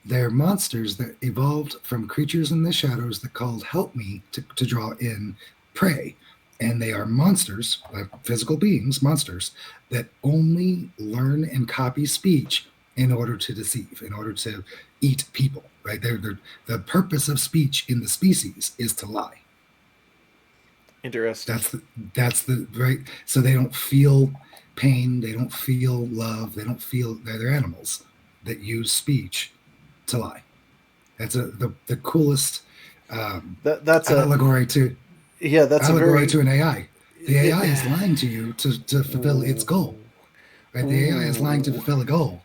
They're monsters that evolved from creatures in the shadows that called help me to draw in prey. And they are monsters, like physical beings, monsters, that only learn and copy speech in order to deceive, in order to eat people, right? The purpose of speech in the species is to lie. Interesting. That's the right. So they don't feel pain, they don't feel love, they don't feel they're animals that use speech to lie. That's the coolest That's a allegory to. Yeah, that's I a would go right very to an AI. The it, AI is lying to you to fulfill its goal. Right? The AI is lying to ooh. fulfill a goal.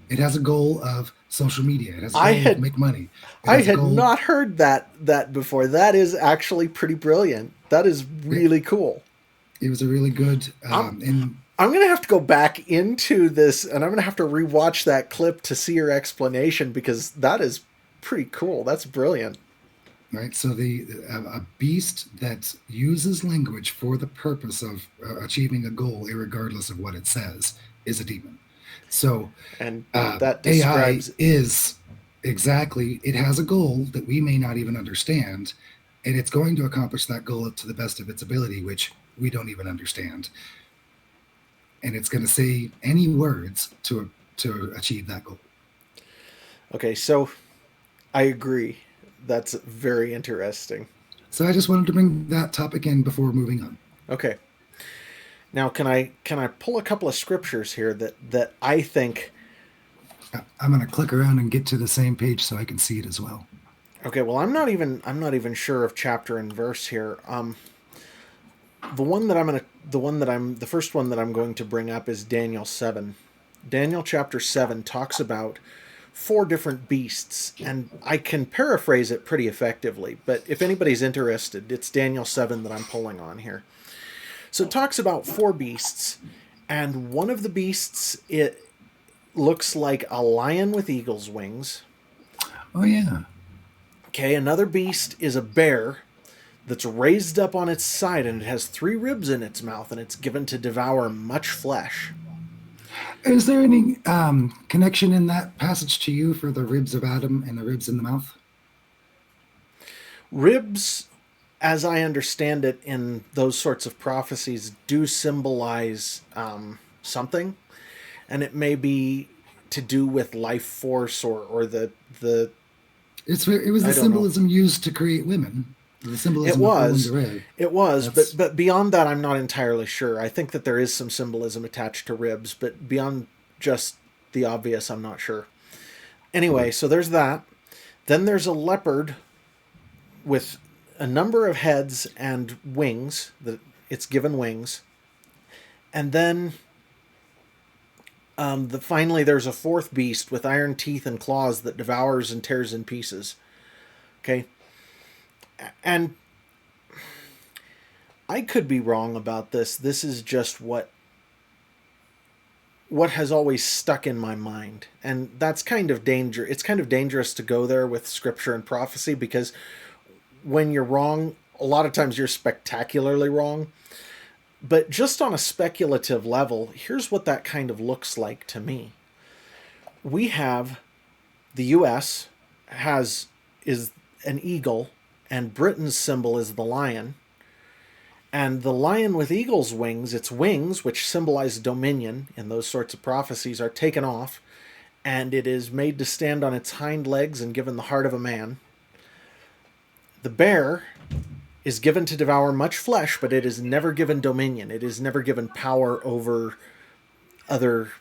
It has a goal of social media. It has a I goal of had make money. It I has a had goal. not heard that before. That is actually pretty brilliant. That is It, really cool. it was a really good. I'm And I'm gonna have to go back into this, and I'm gonna have to rewatch that clip to see your explanation because that is pretty cool. That's brilliant. right, so the a beast that uses language for the purpose of achieving a goal, regardless of what it says, is a demon. So And that AI describes is exactly, it has a goal that we may not even understand, and it's going to accomplish that goal to the best of its ability, which we don't even understand. And it's going to say any words to achieve that goal. okay. So I agree. That's very interesting. So I just wanted to bring that topic in before moving on. Okay. Now can I pull a couple of scriptures here that I think. I'm going to click around and get to the same page so I can see it as well. Okay, well I'm not even sure of chapter and verse here. The first one that I'm going to bring up is Daniel 7. Daniel chapter 7 talks about four different beasts, and I can paraphrase it pretty effectively, but if anybody's interested, it's Daniel 7 that I'm pulling on here. So it talks about four beasts, and one of the beasts, it looks like a lion with eagle's wings. Oh, yeah. Okay, another beast is a bear that's raised up on its side, and it has three ribs in its mouth, and it's given to devour much flesh. Is there any connection in that passage to you for the ribs of Adam and the ribs in the mouth? Ribs, as I understand it in those sorts of prophecies, do symbolize something, and it may be to do with life force or the It was the I don't know. symbolism used to create women. The It symbolism of pulling the was, rib. it was, but That's but beyond that, I'm not entirely sure. I think that there is some symbolism attached to ribs, but beyond just the obvious, I'm not sure. Anyway, so there's that. Then there's a leopard with a number of heads and wings. That it's given wings, and then finally there's a fourth beast with iron teeth and claws that devours and tears in pieces. Okay, and I could be wrong about this. This is just what has always stuck in my mind, and that's kind of danger. It's kind of dangerous to go there with scripture and prophecy because when you're wrong, a lot of times you're spectacularly wrong. But just on a speculative level, here's what that kind of looks like to me. We have the US has is an eagle, and Britain's symbol is the lion. And the lion with eagle's wings, its wings, which symbolize dominion in those sorts of prophecies, are taken off, and it is made to stand on its hind legs and given the heart of a man. The bear is given to devour much flesh, but it is never given dominion. It is never given power over other,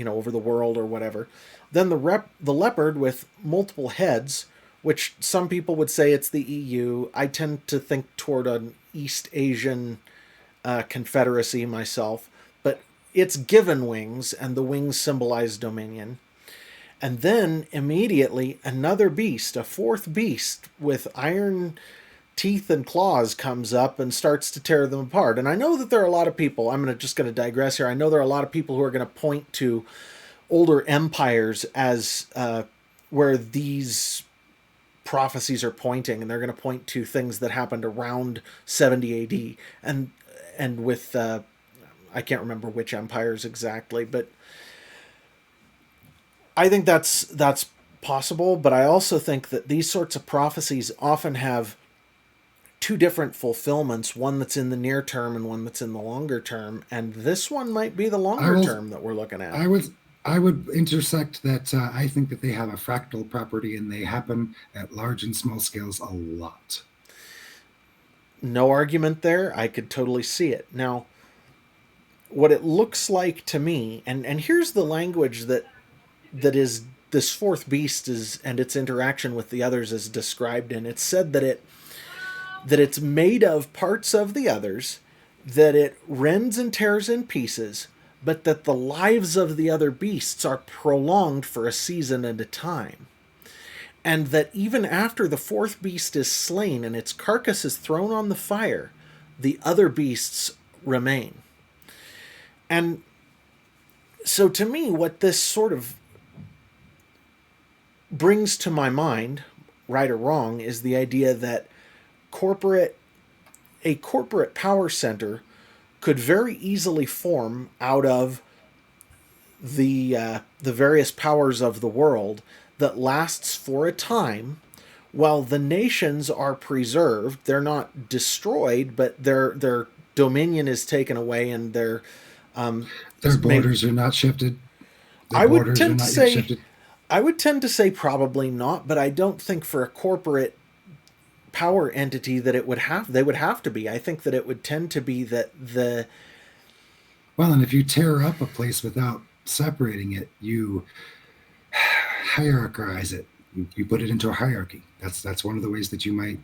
over the world or whatever. Then the leopard with multiple heads, which some people would say it's the EU. I tend to think toward an East Asian confederacy myself, but it's given wings, and the wings symbolize dominion. And then immediately another beast, a fourth beast with iron teeth and claws, comes up and starts to tear them apart. And I know that there are a lot of people, just going to digress here. I know there are a lot of people who are going to point to older empires as where these prophecies are pointing, and they're going to point to things that happened around 70 AD, and with I can't remember which empires exactly, but I think that's possible. But I also think that these sorts of prophecies often have two different fulfillments, one that's in the near term and one that's in the longer term, and this one might be the I longer will. term that we're looking at. I would. I would intersect that. I think that they have a fractal property, and they happen at large and small scales a lot. No argument there. I could totally see it. Now, what it looks like to me, and here's the language that is this fourth beast is and its interaction with the others is described in. It's said that that it's made of parts of the others, that it rends and tears in pieces, but that the lives of the other beasts are prolonged for a season at a time. And that even after the fourth beast is slain and its carcass is thrown on the fire, the other beasts remain. And so to me, what this sort of brings to my mind, right or wrong, is the idea that corporate a corporate power center could very easily form out of the various powers of the world that lasts for a time while the nations are preserved. They're not destroyed, but their dominion is taken away, and Their maybe, borders are not shifted. Their I would borders are tend to not yet say shifted. I would tend to say probably not, but I don't think for a corporate power entity that they would have to be. I think that it would tend to be that the Well, and if you tear up a place without separating it, you hierarchize it. You put it into a hierarchy. That's one of the ways that you might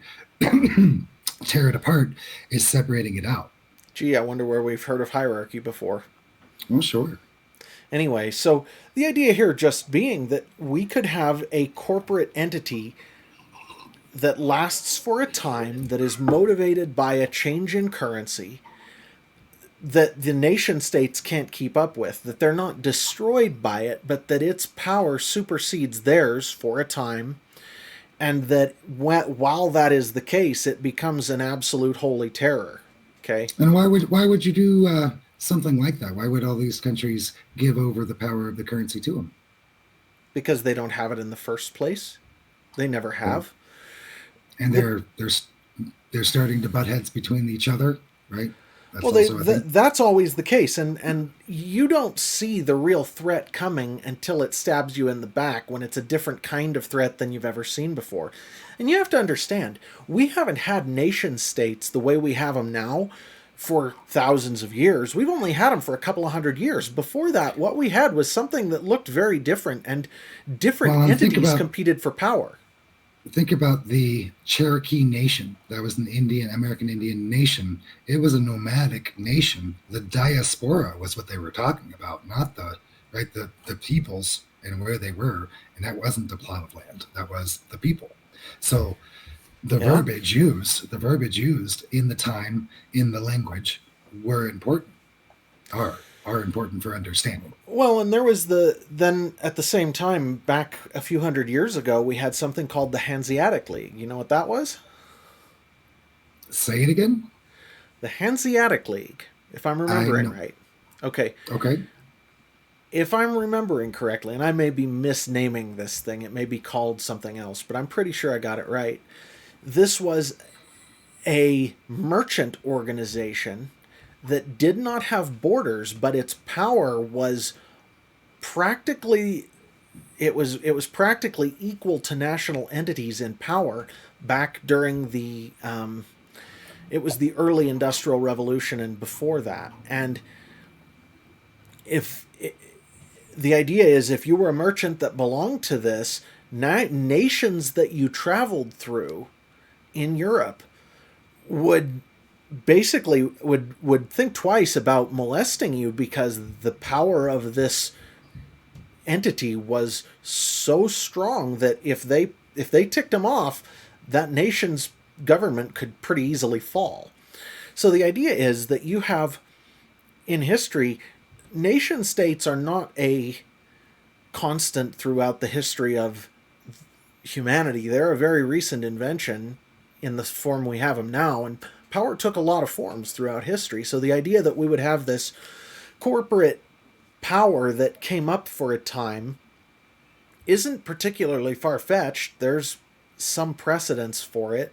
tear it apart, is separating it out. gee, I wonder where we've heard of hierarchy before. Well, sure. Anyway, so the idea here just being that we could have a corporate entity that lasts for a time, that is motivated by a change in currency that the nation states can't keep up with, that they're not destroyed by it, but that its power supersedes theirs for a time, and that while that is the case, it becomes an absolute holy terror. Okay? And why would you do something like that? Why would all these countries give over the power of the currency to them? Because they don't have it in the first place. They never Well, have. and The, they're starting to butt heads between each other, right? That's Well, also a thing. that's always the case, and you don't see the real threat coming until it stabs you in the back, when it's a different kind of threat than you've ever seen before. And you have to understand, we haven't had nation states the way we have them now for thousands of years. We've only had them for a couple of hundred years. Before that, what we had was something that looked very different, and Well, different and entities competed for power. think about the Cherokee Nation. That was an American Indian nation. It was a nomadic nation. The diaspora was what they were talking about, not the peoples and where they were. And that wasn't the plot of land. That was the people. So Yeah. the verbiage used in the time, in the language, were important, are important for understanding. Well, and then at the same time, back a few hundred years ago, we had something called the Hanseatic League. You know what that was? Say it again. The Hanseatic League, if I'm I remembering know. right. Okay, Okay. if I'm remembering correctly, and I may be misnaming this thing, it may be called something else, but I'm pretty sure I got it right. This was a merchant organization that did not have borders, but its power was practically it was practically equal to national entities in power back during the it was the early industrial revolution and before that. And if the idea is, if you were a merchant that belonged to this, nations that you traveled through in Europe would basically would think twice about molesting you, because the power of this entity was so strong that if they ticked them off, that nation's government could pretty easily fall. So the idea is that you have, in history, nation states are not a constant throughout the history of humanity. They're a very recent invention in the form we have them now, and power took a lot of forms throughout history. So the idea that we would have this corporate power that came up for a time isn't particularly far-fetched. There's some precedence for it,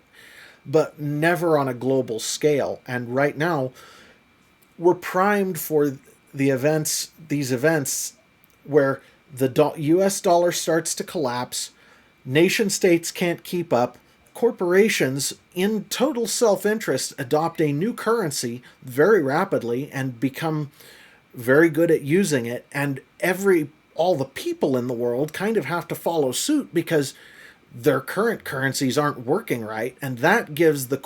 but never on a global scale. And right now, we're primed for these events where the US dollar starts to collapse, nation states can't keep up, corporations, in total self-interest, adopt a new currency very rapidly and become very good at using it, and all the people in the world kind of have to follow suit, because their current currencies aren't working right, and that gives this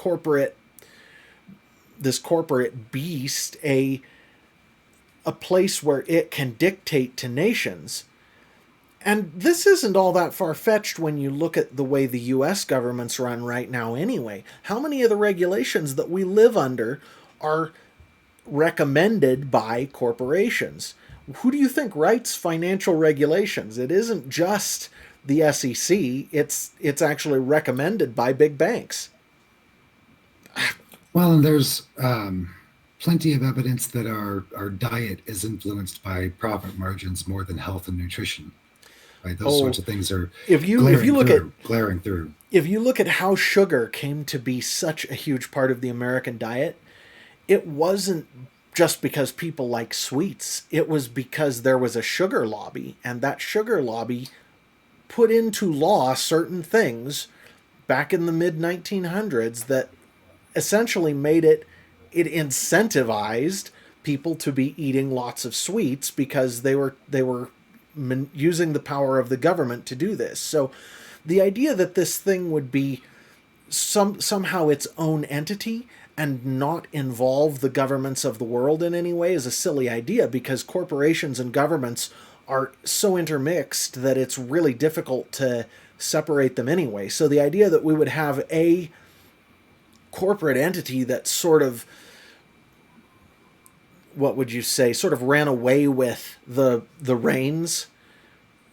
corporate beast a place where it can dictate to nations. And this isn't all that far fetched when you look at the way the US government's run right now, anyway. How many of the regulations that we live under are recommended by corporations? Who do you think writes financial regulations? It isn't just the SEC, it's actually recommended by big banks. Well, and there's plenty of evidence that our diet is influenced by profit margins more than health and nutrition. Right, those sorts Oh, of things are if you look at glaring through. if you look at how sugar came to be such a huge part of the American diet, it wasn't just because people like sweets. It was because there was a sugar lobby, and that sugar lobby put into law certain things back in the mid 1900s that essentially made it incentivized people to be eating lots of sweets because they were using the power of the government to do this. So the idea that this thing would be somehow its own entity and not involve the governments of the world in any way is a silly idea, because corporations and governments are so intermixed that it's really difficult to separate them anyway. So the idea that we would have a corporate entity that sort of, what would you say, sort of ran away with the reins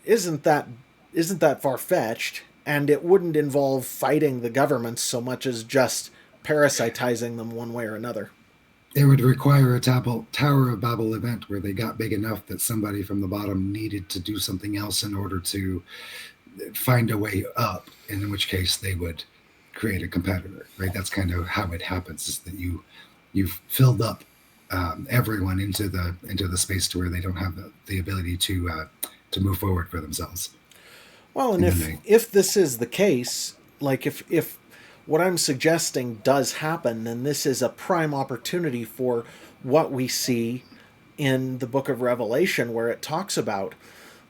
isn't that far fetched, and it wouldn't involve fighting the governments so much as just parasitizing them one way or another. It would require a Tower of Babel event where they got big enough that somebody from the bottom needed to do something else in order to find a way up, in which case they would create a competitor, right? That's kind of how it happens, is that you've filled up everyone into the space to where they don't have the ability to move forward for themselves. Well, and if this is the case, like if what I'm suggesting does happen, then this is a prime opportunity for what we see in the book of Revelation, where it talks about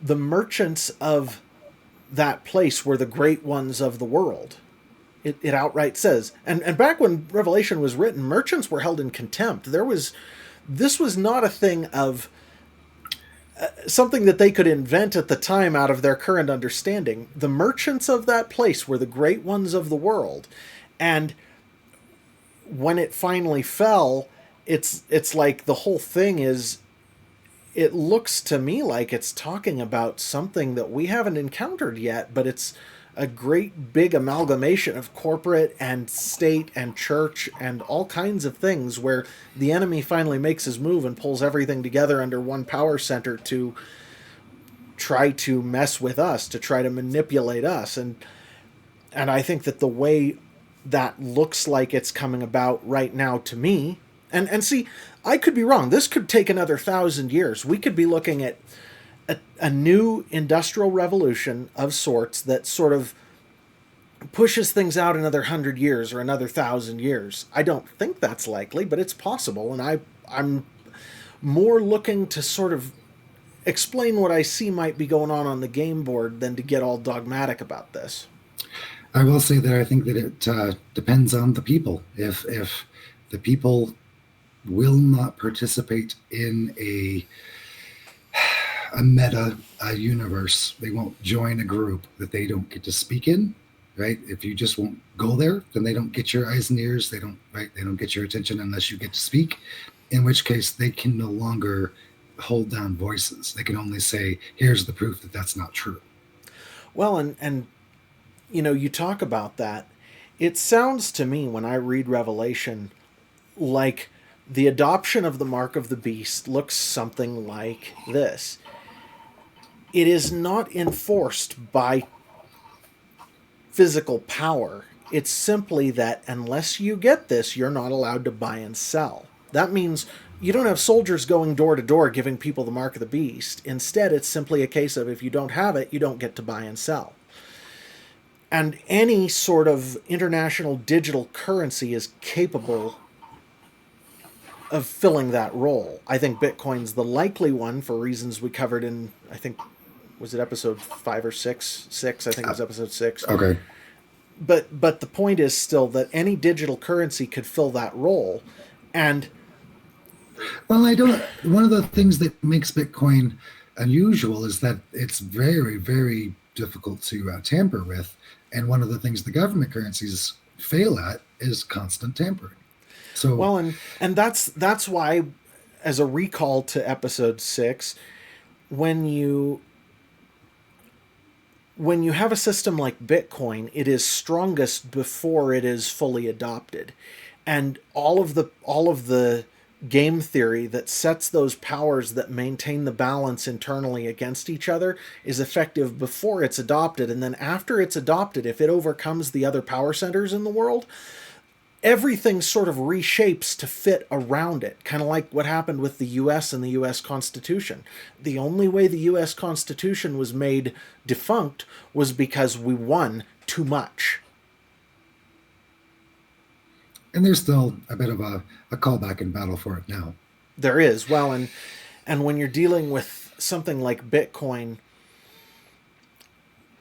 the merchants of that place were the great ones of the world. It outright says, and back when Revelation was written, merchants were held in contempt. This was not a thing of something that they could invent at the time out of their current understanding. The merchants of that place were the great ones of the world. And when it finally fell, it's like the whole thing is, it looks to me like it's talking about something that we haven't encountered yet, but it's a great big amalgamation of corporate and state and church and all kinds of things, where the enemy finally makes his move and pulls everything together under one power center to try to mess with us, to try to manipulate us. And I think that the way that looks like it's coming about right now, to me, and see, I could be wrong. This could take another 1,000 years. We could be looking at a new industrial revolution of sorts that sort of pushes things out another 100 years or another 1,000 years. I don't think that's likely, but it's possible, and I'm more looking to sort of explain what I see might be going on the game board than to get all dogmatic about this. I will say that I think that it depends on the people. If the people will not participate in a meta universe, they won't join a group that they don't get to speak in, right? If you just won't go there, then they don't get your eyes and ears. They don't get your attention unless you get to speak, in which case they can no longer hold down voices. They can only say, here's the proof that that's not true. Well, and you talk about that. It sounds to me, when I read Revelation, like the adoption of the mark of the beast looks something like this. It is not enforced by physical power. It's simply that unless you get this, you're not allowed to buy and sell. That means you don't have soldiers going door to door giving people the mark of the beast. Instead, it's simply a case of, if you don't have it, you don't get to buy and sell. And any sort of international digital currency is capable of filling that role. I think Bitcoin's the likely one, for reasons we covered in, I think, Was it episode 5 or 6? Six, I think it was episode 6. Okay. But the point is still that any digital currency could fill that role, and Well, I don't. One of the things that makes Bitcoin unusual is that it's very, very difficult to tamper with. And one of the things the government currencies fail at is constant tampering. So, well, and that's why, as a recall to episode 6, when you when you have a system like Bitcoin, it is strongest before it is fully adopted. And all of the game theory that sets those powers that maintain the balance internally against each other is effective before it's adopted. And then after it's adopted, if it overcomes the other power centers in the world, everything sort of reshapes to fit around it, kind of like what happened with the US and the US Constitution. The only way the US Constitution was made defunct was because we won too much. and there's still a bit of a callback in battle for it now. There is. Well, and when you're dealing with something like Bitcoin,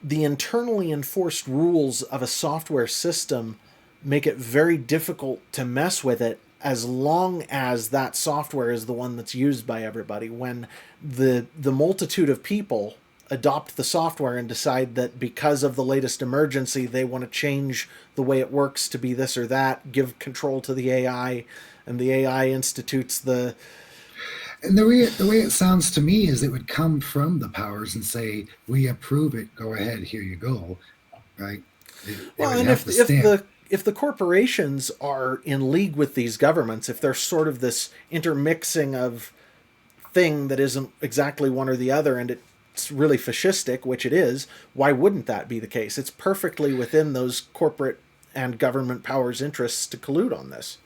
the internally enforced rules of a software system make it very difficult to mess with it as long as that software is the one that's used by everybody. When the multitude of people adopt the software and decide that because of the latest emergency they want to change the way it works to be this or that, give control to the AI, and the AI institutes the And the way it sounds to me is it would come from the powers and say, "We approve it. Go ahead. Here you go." Right? It well, would and have to if stamp. the corporations are in league with these governments, if they're sort of this intermixing of thing that isn't exactly one or the other, and it's really fascistic, which it is, why wouldn't that be the case? It's perfectly within those corporate and government powers' interests to collude on this.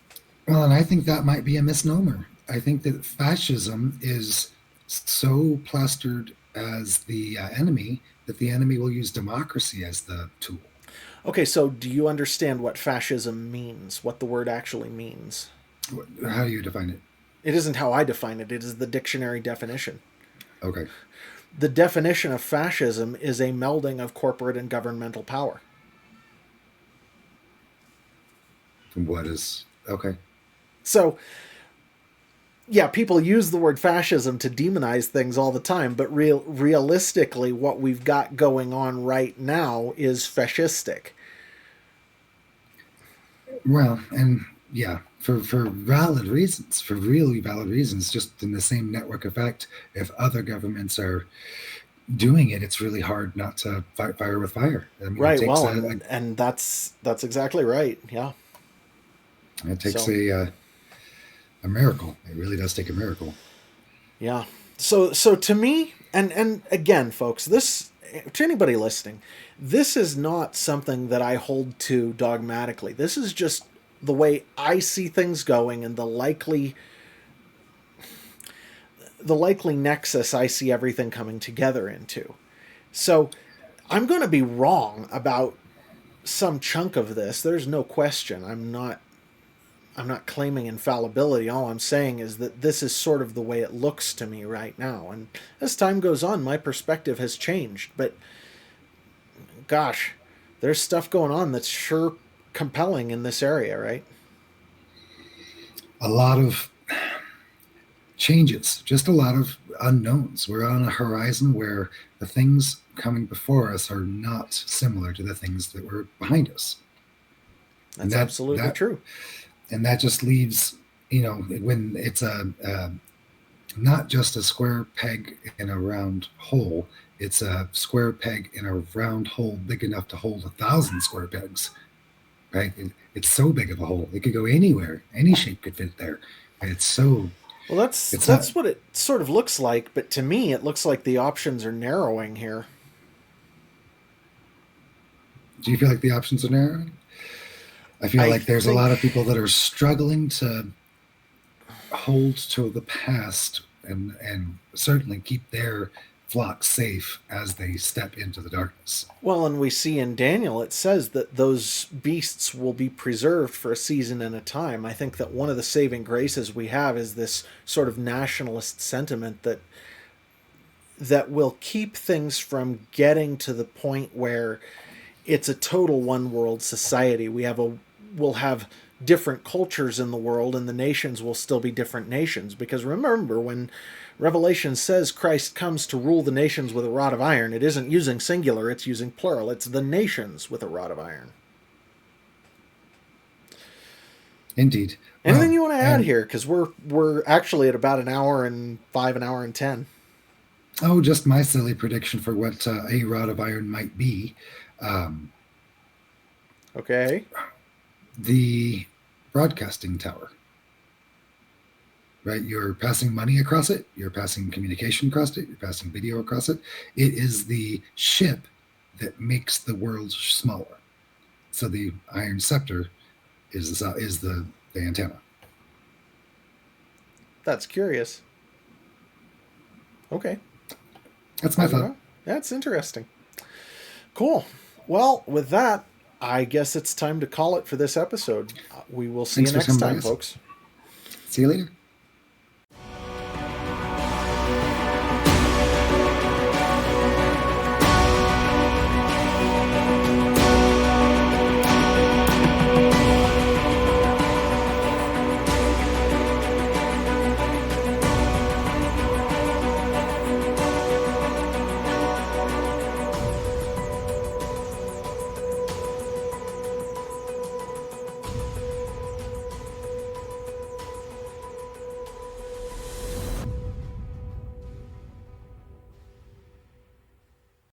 Well, and I think that might be a misnomer. I think that fascism is so plastered as the enemy that the enemy will use democracy as the tool. Okay, so do you understand what fascism means? What the word actually means? How do you define it? It isn't how I define it, it is the dictionary definition. Okay. The definition of fascism is a melding of corporate and governmental power. What is okay? So, yeah, people use the word fascism to demonize things all the time, but realistically, what we've got going on right now is fascistic. Well, and yeah, for valid reasons, for really valid reasons, just in the same network effect. If other governments are doing it, it's really hard not to fight fire with fire. I mean, Right. Well, and that's exactly right. Yeah. it takes So a miracle. It really does take a miracle. yeah. So to me, and again, folks, this, to anybody listening, this is not something that I hold to dogmatically. This is just the way I see things going and the likely nexus I see everything coming together into. So I'm going to be wrong about some chunk of this. There's no question. I'm not claiming infallibility. All I'm saying is that this is sort of the way it looks to me right now. And as time goes on, my perspective has changed. But gosh, there's stuff going on that's sure compelling in this area, right? A lot of changes, just a lot of unknowns. We're on a horizon where the things coming before us are not similar to the things that were behind us. That's absolutely true. And that just leaves, when it's a not just a square peg in a round hole, it's a square peg in a round hole big enough to hold 1,000 square pegs, right? It's so big of a hole, it could go anywhere, any shape could fit there. It's so Well, it's that's what it sort of looks like, but to me, it looks like the options are narrowing here. Do you feel like the options are narrowing? I feel I like there's a think lot of people that are struggling to hold to the past and certainly keep their flock safe as they step into the darkness. Well, and we see in Daniel, it says that those beasts will be preserved for a season and a time. I think that one of the saving graces we have is this sort of nationalist sentiment that that will keep things from getting to the point where it's a total one world society. We'll have different cultures in the world, and the nations will still be different nations. Because remember, when Revelation says Christ comes to rule the nations with a rod of iron, it isn't using singular, it's using plural. It's the nations with a rod of iron. Indeed. Anything you want to add here? Because we're actually at about an hour and 10. Oh, just my silly prediction for what a rod of iron might be. Okay. The broadcasting tower. Right? You're passing money across it. You're passing communication across it. You're passing video across it. It is the ship that makes the world smaller. So the iron scepter is the antenna. That's curious. Okay. That's my thought. That's interesting. Cool. Well, with that, I guess it's time to call it for this episode. We will see you next time, folks. See you later.